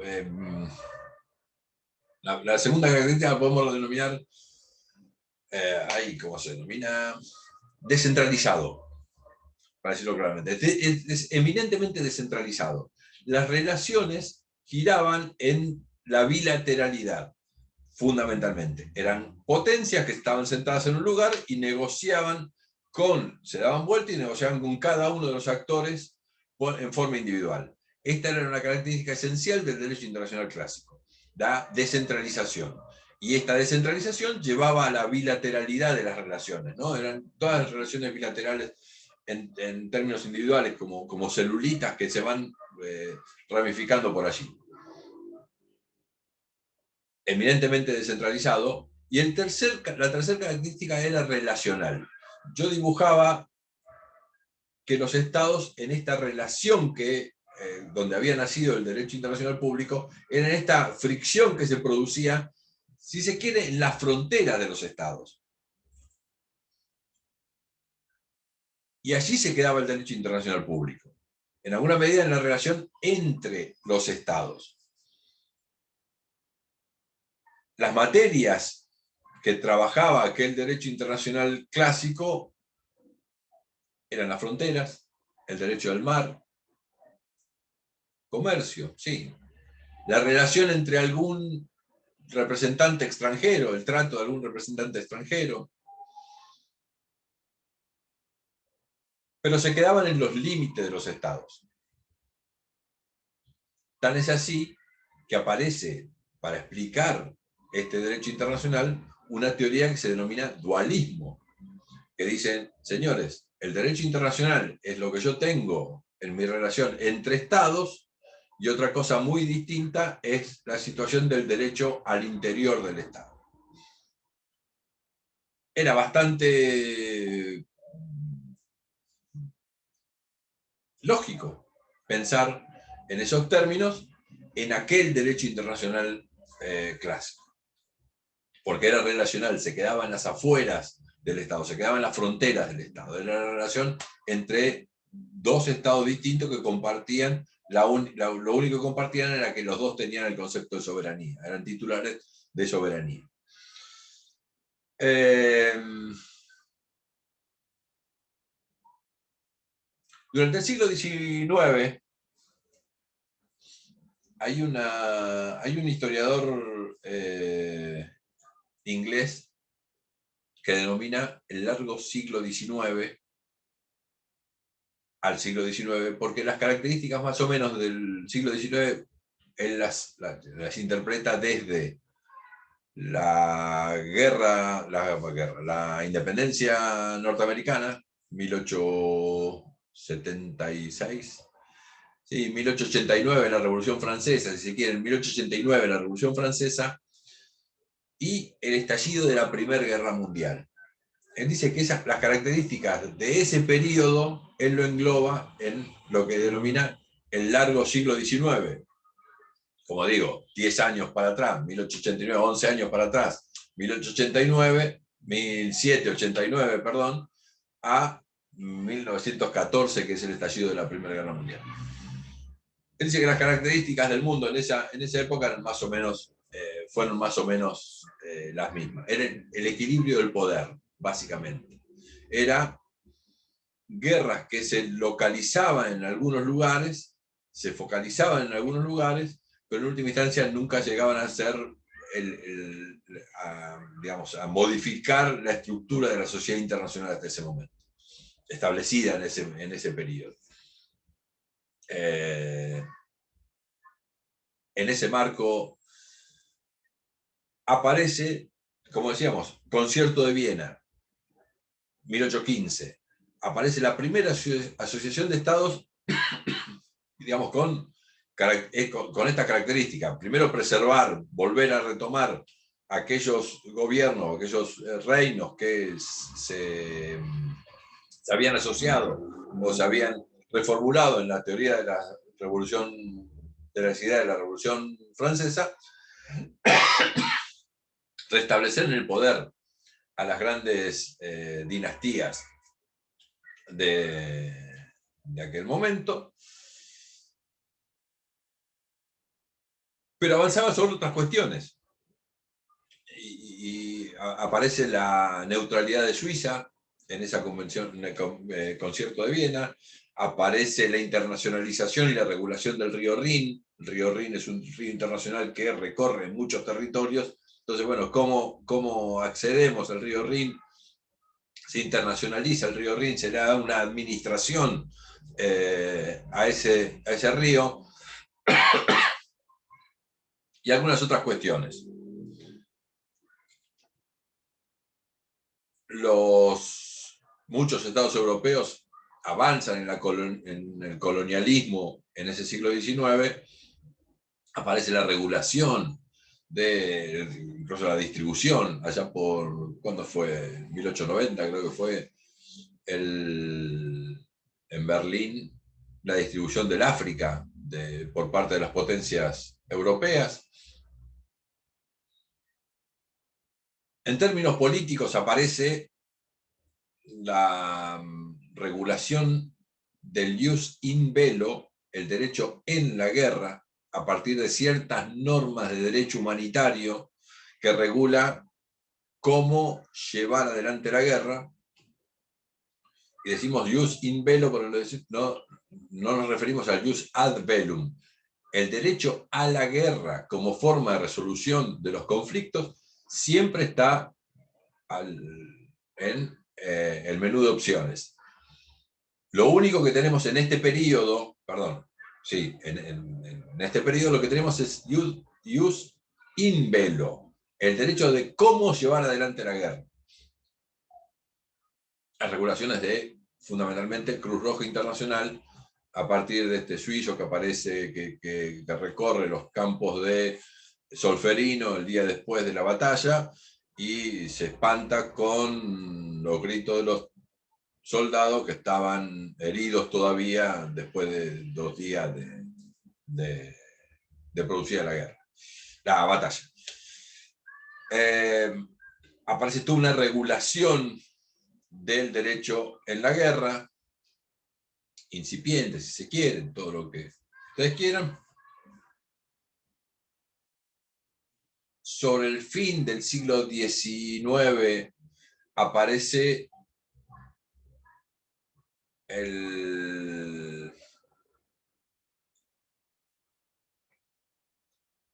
la segunda característica la podemos denominar, ¿cómo se denomina? Descentralizado. para decirlo claramente. Es eminentemente descentralizado. Las relaciones giraban en la bilateralidad, fundamentalmente. Eran potencias que estaban sentadas en un lugar y negociaban se daban vuelta y negociaban con cada uno de los actores en forma individual. Esta era una característica esencial del derecho internacional clásico, la descentralización. Y esta descentralización llevaba a la bilateralidad de las relaciones, ¿no? Eran todas las relaciones bilaterales en términos individuales, como celulitas que se van ramificando por allí. Eminentemente descentralizado. Y la tercera característica era relacional. Yo dibujaba que los estados, en esta relación donde había nacido el derecho internacional público, era en esta fricción que se producía, si se quiere, en la frontera de los estados. Y allí se quedaba el derecho internacional público, en alguna medida en la relación entre los estados. Las materias que trabajaba aquel derecho internacional clásico eran las fronteras, el derecho del mar, comercio, sí. La relación entre algún representante extranjero, el trato de algún representante extranjero. Pero se quedaban en los límites de los estados. Tan es así que aparece, para explicar este derecho internacional, una teoría que se denomina dualismo, que dicen, señores, el derecho internacional es lo que yo tengo en mi relación entre estados, y otra cosa muy distinta es la situación del derecho al interior del estado. Era bastante lógico pensar en esos términos en aquel derecho internacional clásico, porque era relacional, se quedaba en las afueras del Estado, se quedaba en las fronteras del Estado, era la relación entre dos estados distintos que compartían, lo único que compartían era que los dos tenían el concepto de soberanía, eran titulares de soberanía. Durante el siglo XIX hay un historiador inglés que denomina el largo siglo XIX al siglo XIX, porque las características más o menos del siglo XIX él las interpreta desde la independencia norteamericana, 1876, sí, 1889 la Revolución Francesa, si se quiere, en 1889 la Revolución Francesa, y el estallido de la Primera Guerra Mundial. Él dice que las características de ese periodo, él lo engloba en lo que denomina el largo siglo XIX. Como digo, 10 años para atrás, 1889, 11 años para atrás, 1789, perdón, a 1914, que es el estallido de la Primera Guerra Mundial. Él dice que las características del mundo en esa época eran más o menos, fueron más o menos las mismas. Era el equilibrio del poder, básicamente. Era guerras que se localizaban en algunos lugares, se focalizaban en algunos lugares, pero en última instancia nunca llegaban a ser, a modificar la estructura de la sociedad internacional hasta ese momento, establecida en ese periodo. En ese marco aparece, como decíamos, Concierto de Viena, 1815. Aparece la primera asociación de estados, digamos, con esta característica. Primero, preservar, volver a retomar aquellos gobiernos, aquellos reinos que se habían asociado o se habían reformulado en la teoría de la revolución, de la idea de la Revolución Francesa, restablecer en el poder a las grandes dinastías de aquel momento, pero avanzaba sobre otras cuestiones. Y aparece la neutralidad de Suiza, en esa convención, en el concierto de Viena, aparece la internacionalización y la regulación del río Rin. El río Rin es un río internacional que recorre muchos territorios. Entonces, bueno, ¿cómo accedemos al río Rin? Se internacionaliza el río Rin, se le da una administración a ese río y algunas otras cuestiones. Muchos estados europeos avanzan en el colonialismo en ese siglo XIX, aparece la regulación incluso la distribución, allá por, ¿cuándo fue? 1890 creo que fue, en Berlín, la distribución del África por parte de las potencias europeas. En términos políticos aparece la regulación del jus in bello, el derecho en la guerra, a partir de ciertas normas de derecho humanitario que regula cómo llevar adelante la guerra. Y decimos jus in bello, pero no nos referimos al jus ad bellum. El derecho a la guerra como forma de resolución de los conflictos siempre está en el menú de opciones. Lo único que tenemos en este periodo, en este periodo lo que tenemos es jus in bello, el derecho de cómo llevar adelante la guerra. Las regulaciones de, fundamentalmente, Cruz Roja Internacional, a partir de este suizo que aparece, que recorre los campos de Solferino el día después de la batalla, y se espanta con los gritos de los soldados que estaban heridos todavía después de 2 días de producida la batalla. Aparece toda una regulación del derecho en la guerra, incipiente, si se quieren, todo lo que ustedes quieran. Sobre el fin del siglo XIX aparece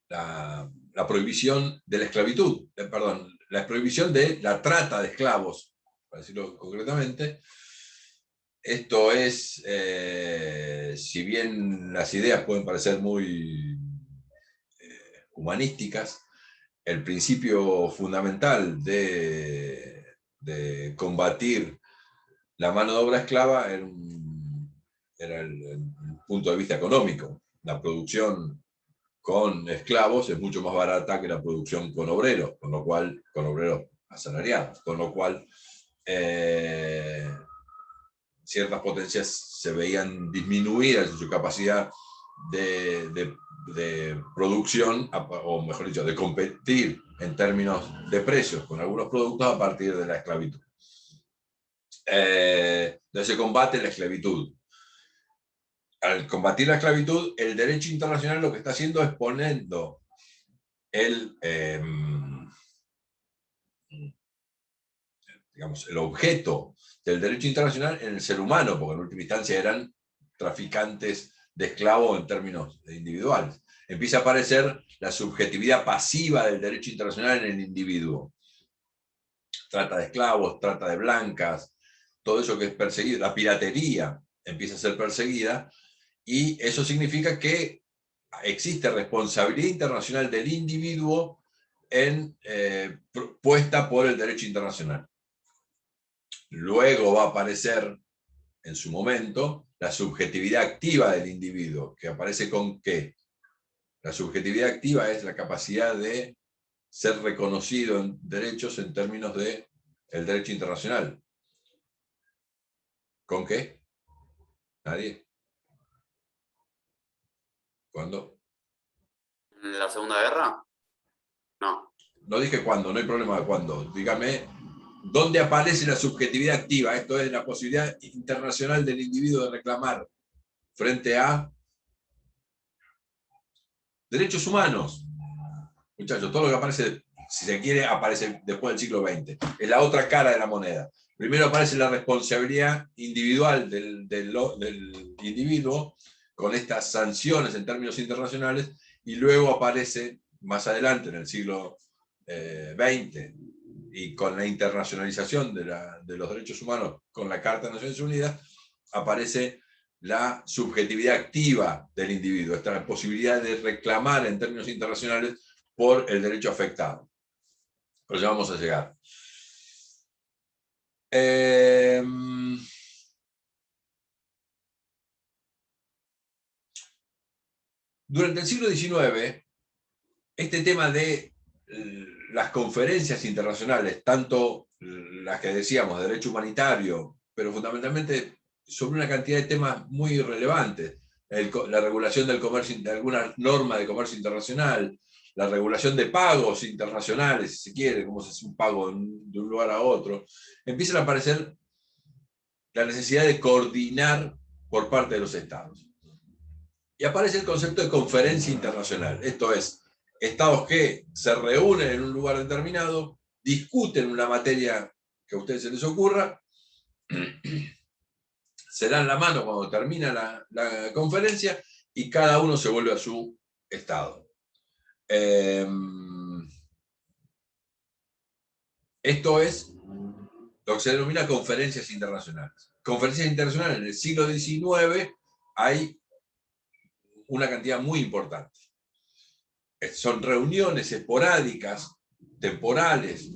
la prohibición de la esclavitud, la prohibición de la trata de esclavos, para decirlo concretamente. Esto es, si bien las ideas pueden parecer muy humanísticas, el principio fundamental de combatir la mano de obra esclava era el punto de vista económico. La producción con esclavos es mucho más barata que la producción con obreros, con obreros asalariados, con lo cual ciertas potencias se veían disminuidas en su capacidad de producción, o mejor dicho, de competir en términos de precios con algunos productos a partir de la esclavitud. Entonces se combate la esclavitud. Al combatir la esclavitud, el derecho internacional lo que está haciendo es poniendo el objeto del derecho internacional en el ser humano, porque en última instancia eran traficantes de esclavos en términos individuales. Empieza a aparecer la subjetividad pasiva del derecho internacional en el individuo. Trata de esclavos, trata de blancas, todo eso que es perseguido, la piratería empieza a ser perseguida, y eso significa que existe responsabilidad internacional del individuo puesta por el derecho internacional. Luego va a aparecer, en su momento, la subjetividad activa del individuo, que aparece con ¿qué? La subjetividad activa es la capacidad de ser reconocido en derechos en términos del derecho internacional. ¿Con qué? ¿Nadie? ¿Cuándo? ¿La Segunda Guerra? No. No dije cuándo, no hay problema de cuándo. Dígame, ¿dónde aparece la subjetividad activa? Esto es la posibilidad internacional del individuo de reclamar frente a derechos humanos. Muchachos, todo lo que aparece, si se quiere, aparece después del siglo XX. Es la otra cara de la moneda. Primero aparece la responsabilidad individual del individuo con estas sanciones en términos internacionales, y luego aparece más adelante, en el siglo XX, y con la internacionalización de los derechos humanos, con la Carta de Naciones Unidas, aparece la subjetividad activa del individuo, esta posibilidad de reclamar en términos internacionales por el derecho afectado. Pero ya vamos a llegar. Durante el siglo XIX, este tema de las conferencias internacionales, tanto las que decíamos de derecho humanitario, pero fundamentalmente sobre una cantidad de temas muy relevantes, la regulación del comercio, de alguna norma de comercio internacional, la regulación de pagos internacionales, si se quiere, cómo se hace un pago de un lugar a otro, empiezan a aparecer la necesidad de coordinar por parte de los estados. Y aparece el concepto de conferencia internacional, esto es, estados que se reúnen en un lugar determinado, discuten una materia que a ustedes se les ocurra, se dan la mano cuando termina la conferencia y cada uno se vuelve a su estado. Esto es lo que se denomina conferencias internacionales. Conferencias internacionales en el siglo XIX hay una cantidad muy importante. Son reuniones esporádicas, temporales,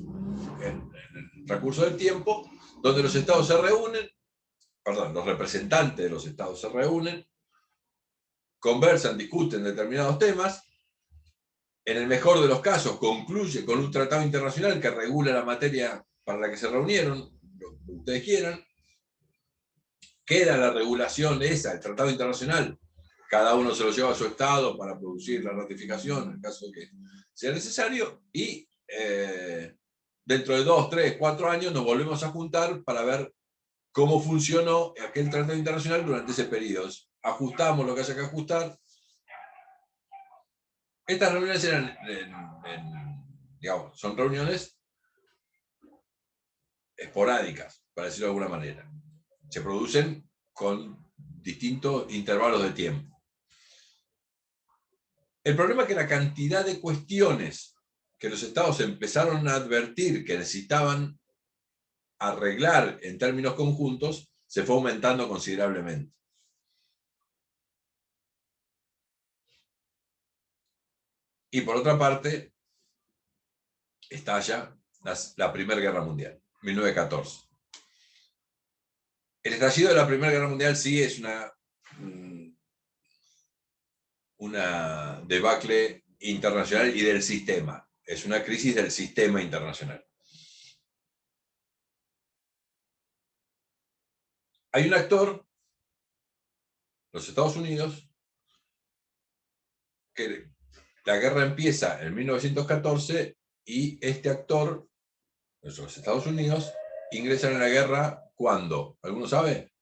en el recurso del tiempo, donde los estados se reúnen, los representantes de los estados se reúnen, conversan, discuten determinados temas, en el mejor de los casos concluye con un tratado internacional que regula la materia para la que se reunieron, lo que ustedes quieran, queda la regulación esa, el tratado internacional, cada uno se lo lleva a su estado para producir la ratificación en el caso de que sea necesario, y dentro de 2, 3, 4 años nos volvemos a juntar para ver cómo funcionó aquel tratado internacional durante ese periodo. Ajustamos lo que haya que ajustar. Estas reuniones eran, digamos, son reuniones esporádicas, para decirlo de alguna manera. Se producen con distintos intervalos de tiempo. El problema es que la cantidad de cuestiones que los estados empezaron a advertir que necesitaban arreglar en términos conjuntos se fue aumentando considerablemente. Y por otra parte, estalla la Primera Guerra Mundial, 1914. El estallido de la Primera Guerra Mundial sí es una debacle internacional y del sistema. Es una crisis del sistema internacional. Hay un actor, los Estados Unidos, que la guerra empieza en 1914 y este actor, los Estados Unidos, ingresan en la guerra ¿cuándo? ¿Alguno sabe?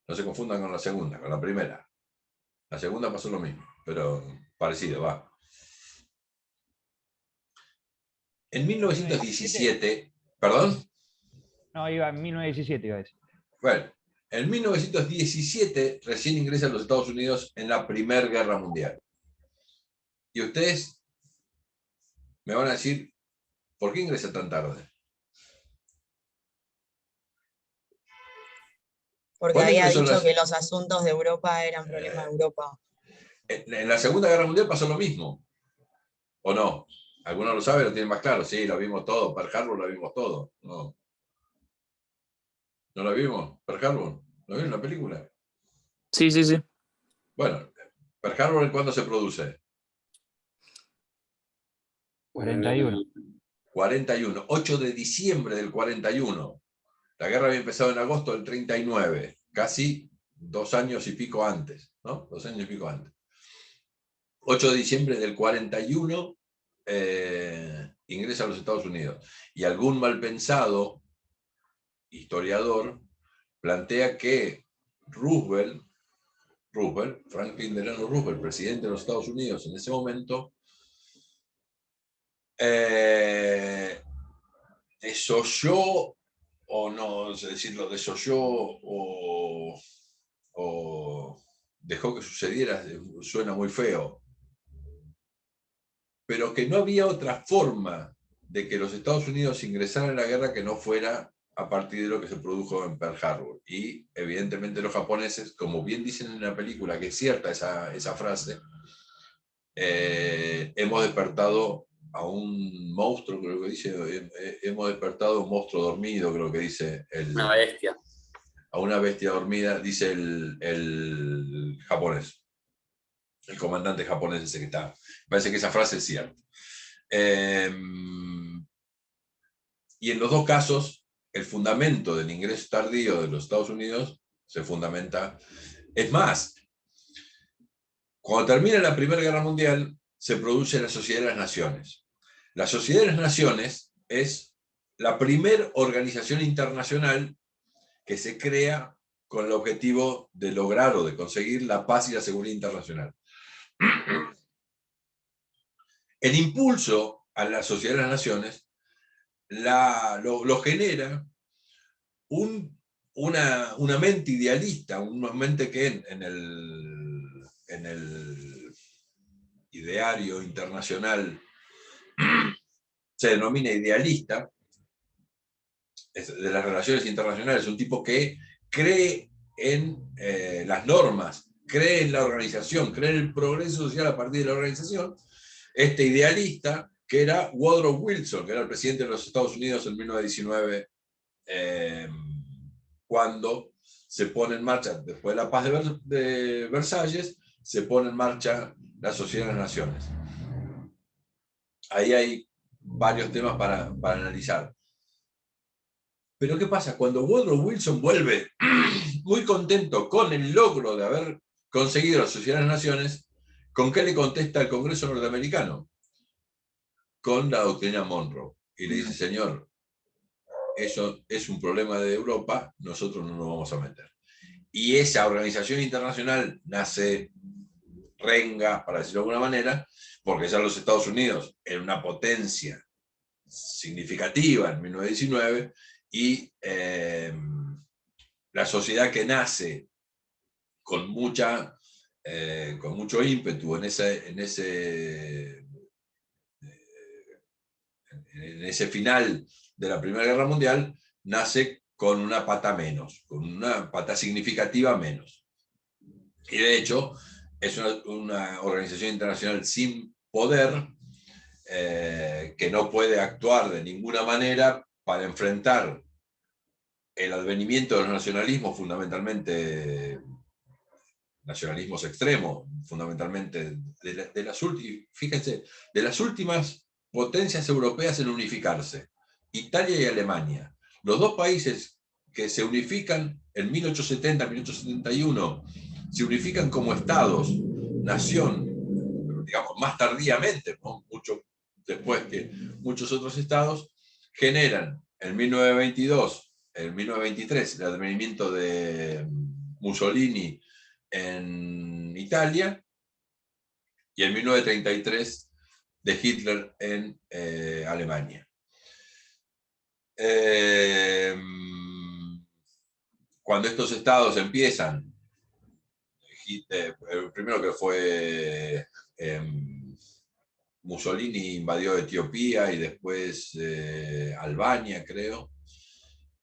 No se confundan con la segunda, con la primera. La segunda pasó lo mismo, pero parecido, va. En 1917, ¿perdón? No, iba en 1917, iba a decir. Bueno, en 1917 recién ingresan los Estados Unidos en la Primera Guerra Mundial. Y ustedes me van a decir, ¿por qué ingresa tan tarde? Porque había dicho que los asuntos de Europa eran problema de Europa. En la Segunda Guerra Mundial pasó lo mismo, ¿o no? ¿Alguno lo sabe, lo tiene más claro? Sí, lo vimos todo, Pearl Harbor lo vimos todo. ¿No, ¿No lo vimos? ¿Pearl Harbor? ¿Lo vieron en la película? Sí, sí, sí. Bueno, ¿Pearl Harbor cuándo se produce? 41. 41, 8 de diciembre del 41. La guerra había empezado en agosto del 39, casi 2 años y pico antes, ¿no? 2 años y pico antes. 8 de diciembre del 41 ingresa a los Estados Unidos. Y algún malpensado historiador plantea que Franklin Delano Roosevelt, presidente de los Estados Unidos en ese momento, desoyó, o no, es decir, lo desoyó o dejó que sucediera, suena muy feo, pero que no había otra forma de que los Estados Unidos ingresaran en la guerra que no fuera a partir de lo que se produjo en Pearl Harbor. Y evidentemente los japoneses, como bien dicen en la película, que es cierta esa frase, hemos despertado a un monstruo, creo que dice, hemos despertado a un monstruo dormido, creo que dice Una bestia. a una bestia dormida, dice el japonés, el comandante japonés ese que está. Parece que esa frase es cierta. Y en los dos casos, el fundamento del ingreso tardío de los Estados Unidos se fundamenta. Es más, cuando termina la Primera Guerra Mundial, se produce la Sociedad de las Naciones. La Sociedad de las Naciones es la primera organización internacional que se crea con el objetivo de lograr o de conseguir la paz y la seguridad internacional. El impulso a la Sociedad de las Naciones lo genera una mente idealista, una mente que en el ideario internacional se denomina idealista, de las relaciones internacionales, un tipo que cree en las normas, cree en la organización, cree en el progreso social a partir de la organización. Este idealista, que era Woodrow Wilson, que era el presidente de los Estados Unidos en 1919, cuando se pone en marcha, después de la paz de Versalles, se pone en marcha la Sociedad de las Naciones. Ahí hay varios temas para analizar. Pero ¿qué pasa? Cuando Woodrow Wilson vuelve muy contento con el logro de haber conseguido la Sociedad de las Naciones, ¿con qué le contesta el Congreso norteamericano? Con la doctrina Monroe. Y le dice, señor, eso es un problema de Europa, nosotros no nos vamos a meter. Y esa organización internacional nace renga, para decirlo de alguna manera, porque ya los Estados Unidos eran una potencia significativa en 1919, y la sociedad que nace con mucho ímpetu en ese final de la Primera Guerra Mundial, nace con una pata menos, con una pata significativa menos. Y de hecho, es una organización internacional sin poder, que no puede actuar de ninguna manera para enfrentar el advenimiento de los nacionalismos, fundamentalmente nacionalismos extremos, fundamentalmente fíjense, de las últimas potencias europeas en unificarse, Italia y Alemania. Los dos países que se unifican en 1870-1871, se unifican como estados, nación, digamos, más tardíamente, ¿no? Mucho después que muchos otros estados, generan en 1922, en 1923, el advenimiento de Mussolini en Italia, y en 1933 de Hitler en Alemania. Cuando estos estados empiezan, primero que fue Mussolini invadió Etiopía y después Albania, creo,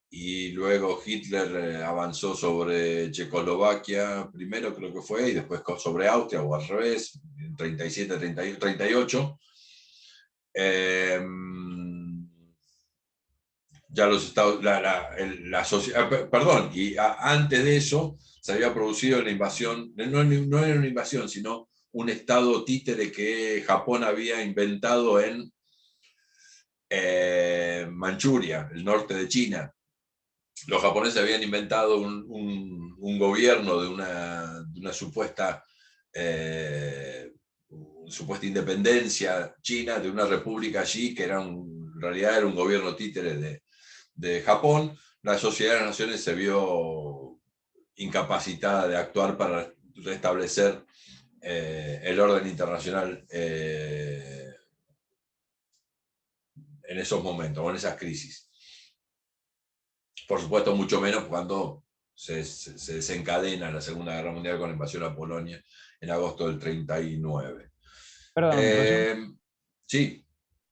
y luego Hitler avanzó sobre Checoslovaquia, primero creo que fue, y después sobre Austria, o al revés, en 37, 38. Ya los estados, la sociedad, perdón, y antes de eso se había producido la invasión, no era una invasión, sino un estado títere que Japón había inventado en Manchuria, el norte de China. Los japoneses habían inventado un gobierno de una supuesta independencia china, de una república allí, que en realidad era un gobierno títere de Japón. La Sociedad de las Naciones se vio incapacitada de actuar para restablecer el orden internacional en esos momentos, o en esas crisis. por supuesto mucho menos cuando se desencadena la Segunda Guerra Mundial con la invasión a Polonia en agosto del 39. Perdón, profesor. Sí.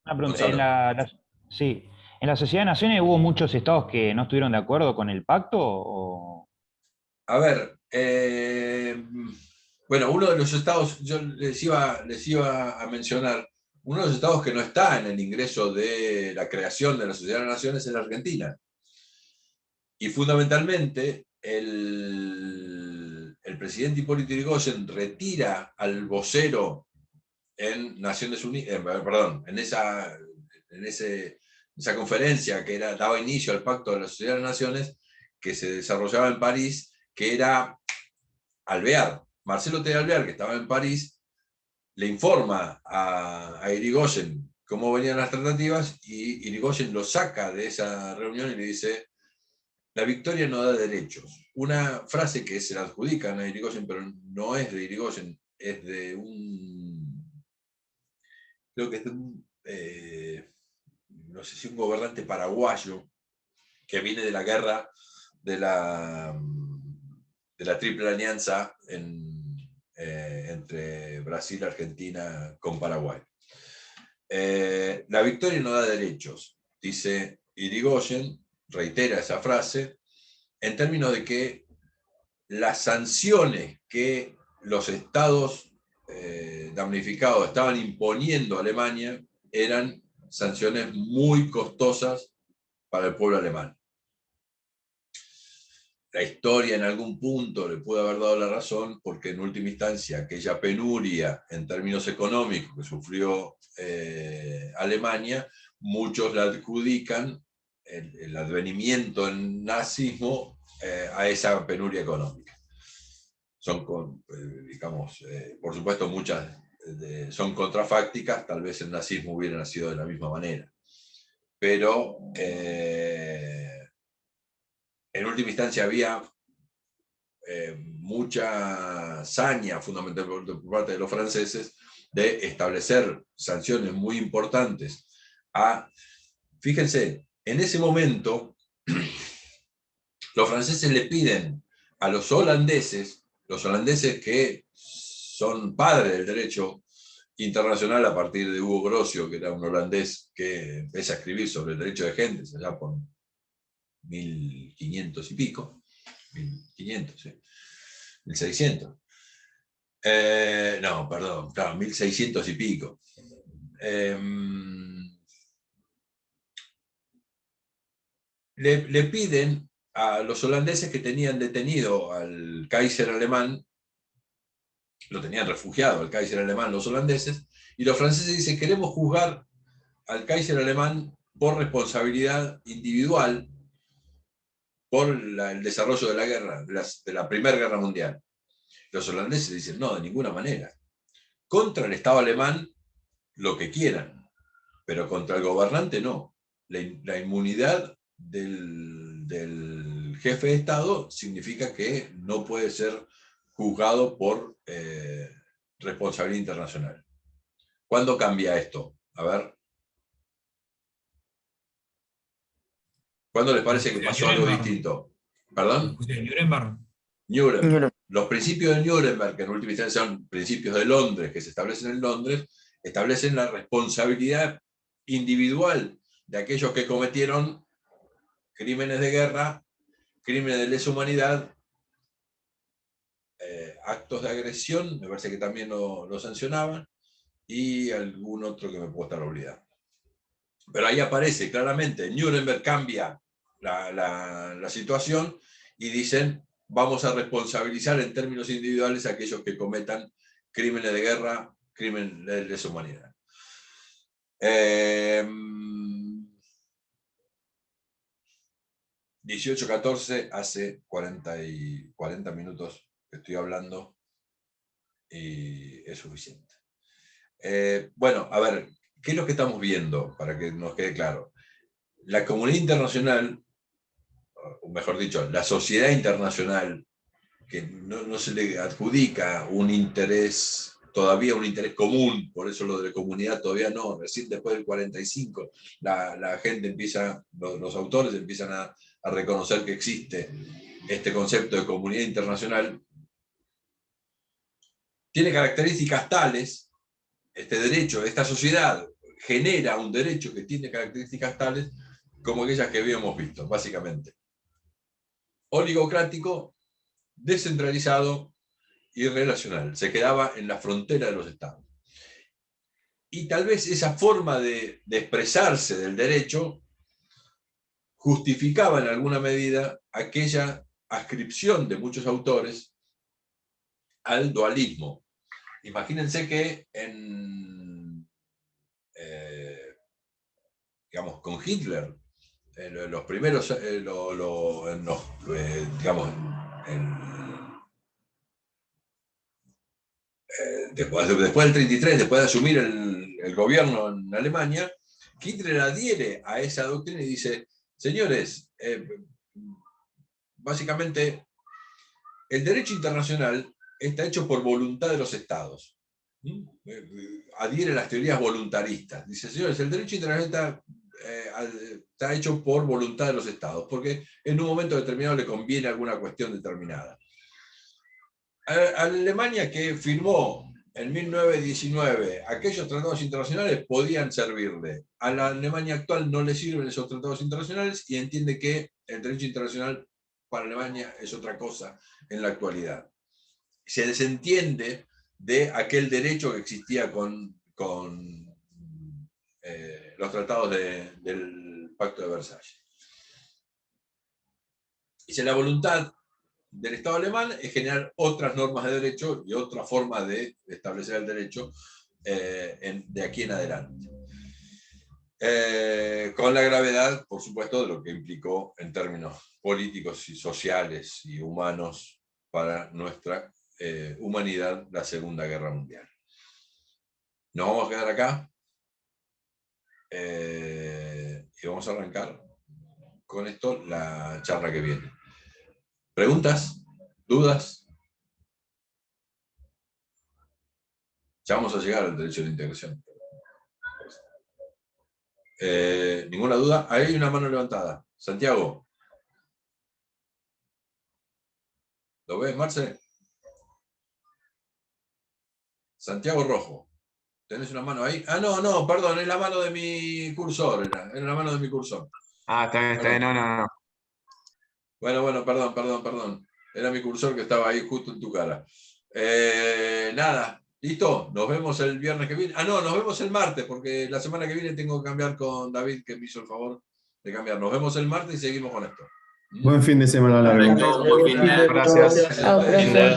Una pregunta. Gonzalo. Sí. ¿En la Sociedad de Naciones hubo muchos estados que no estuvieron de acuerdo con el pacto? O... A ver, bueno, uno de los estados, yo les iba a mencionar, uno de los estados que no está en el ingreso de la creación de la Sociedad de las Naciones es la Argentina. Y fundamentalmente, el presidente Hipólito Yrigoyen retira al vocero en Naciones Unidas, perdón, en esa conferencia que daba inicio al Pacto de la Sociedad de las Naciones, que se desarrollaba en París, que era Alvear. Marcelo T. Alvear, que estaba en París, le informa a Yrigoyen cómo venían las tratativas, y Yrigoyen lo saca de esa reunión y le dice: la victoria no da derechos. Una frase que se la adjudican a Yrigoyen, pero no es de Yrigoyen, es de creo que es de no sé si un gobernante paraguayo que viene de la guerra de la Triple Alianza entre Brasil y Argentina con Paraguay. La victoria no da derechos, dice Yrigoyen, reitera esa frase, en términos de que las sanciones que los estados damnificados estaban imponiendo a Alemania eran sanciones muy costosas para el pueblo alemán. La historia en algún punto le puede haber dado la razón, porque en última instancia aquella penuria en términos económicos que sufrió Alemania, muchos la adjudican el advenimiento del nazismo a esa penuria económica. Son, digamos, por supuesto muchas son contrafácticas, tal vez el nazismo hubiera nacido de la misma manera. Pero en última instancia había mucha saña, fundamentalmente por parte de los franceses, de establecer sanciones muy importantes. Fíjense, en ese momento los franceses le piden a los holandeses que son padres del derecho internacional a partir de Hugo Grocio, que era un holandés que empieza a escribir sobre el derecho de gentes allá por 1500 y pico, 1500, sí, 1600. No, perdón, claro, 1600 y pico. Le piden a los holandeses que tenían detenido al Kaiser alemán, lo tenían refugiado al Kaiser alemán los holandeses, y los franceses dicen: queremos juzgar al Kaiser alemán por responsabilidad individual por el desarrollo de la guerra, de la Primera Guerra Mundial. Los holandeses dicen: no, de ninguna manera. Contra el Estado alemán, lo que quieran, pero contra el gobernante no. La inmunidad del jefe de Estado significa que no puede ser juzgado por responsabilidad internacional. ¿Cuándo cambia esto? A ver. ¿Cuándo les parece que pasó algo distinto? ¿Perdón? Nuremberg. Los principios de Nuremberg, que en última instancia son principios de Londres, que se establecen en Londres, establecen la responsabilidad individual de aquellos que cometieron crímenes de guerra, crímenes de lesa humanidad, actos de agresión, me parece que también lo sancionaban, y algún otro que me puedo estar olvidando. Pero ahí aparece claramente, Nuremberg cambia la situación y dicen: vamos a responsabilizar en términos individuales a aquellos que cometan crímenes de guerra, crímenes de lesa humanidad. 18:14, hace 40 minutos que estoy hablando y es suficiente. Bueno, a ver, ¿qué es lo que estamos viendo? Para que nos quede claro. La comunidad internacional, o mejor dicho, la sociedad internacional, que no se le adjudica un interés todavía un interés común, por eso lo de la comunidad todavía no, recién después del 45 la gente empieza, los autores empiezan a reconocer que existe este concepto de comunidad internacional. Tiene características tales, este derecho, esta sociedad genera un derecho que tiene características tales como aquellas que habíamos visto, básicamente. Oligocrático, descentralizado y relacional. Se quedaba en la frontera de los estados. Y tal vez esa forma de expresarse del derecho justificaba en alguna medida aquella adscripción de muchos autores al dualismo. Imagínense que digamos, con Hitler, los primeros, digamos, después del 33, después de asumir el gobierno en Alemania, Hitler adhiere a esa doctrina y dice, señores, básicamente el derecho internacional está hecho por voluntad de los estados. Adhiere a las teorías voluntaristas. Dice, señores, el derecho internacional está hecho por voluntad de los estados, porque en un momento determinado le conviene alguna cuestión determinada. A Alemania, que firmó en 1919 aquellos tratados internacionales, podían servirle. A la Alemania actual no le sirven esos tratados internacionales y entiende que el derecho internacional para Alemania es otra cosa en la actualidad. Se desentiende de aquel derecho que existía con los tratados del Pacto de Versalles. Dice, la voluntad del Estado alemán es generar otras normas de derecho y otra forma de establecer el derecho de aquí en adelante. Con la gravedad, por supuesto, de lo que implicó en términos políticos y sociales y humanos para nuestra humanidad la Segunda Guerra Mundial. Nos vamos a quedar acá y vamos a arrancar con esto la charla que viene. ¿Preguntas? ¿Dudas? Ya vamos a llegar al derecho de la integración. ¿Ninguna duda? Ahí hay una mano levantada. Santiago. ¿Lo ves, Marce? Santiago Rojo. ¿Tenés una mano ahí? Ah, no, perdón, es la mano de mi cursor. Era la mano de mi cursor. Ah, está bien, no. Bueno, perdón. Era mi cursor que estaba ahí justo en tu cara. Nada, ¿listo? Nos vemos el viernes que viene. Ah, no, nos vemos el martes, porque la semana que viene tengo que cambiar con David, que me hizo el favor de cambiar. Nos vemos el martes y seguimos con esto. Buen fin de semana largo. Perfecto, buen fin de- Gracias. Chao, profe.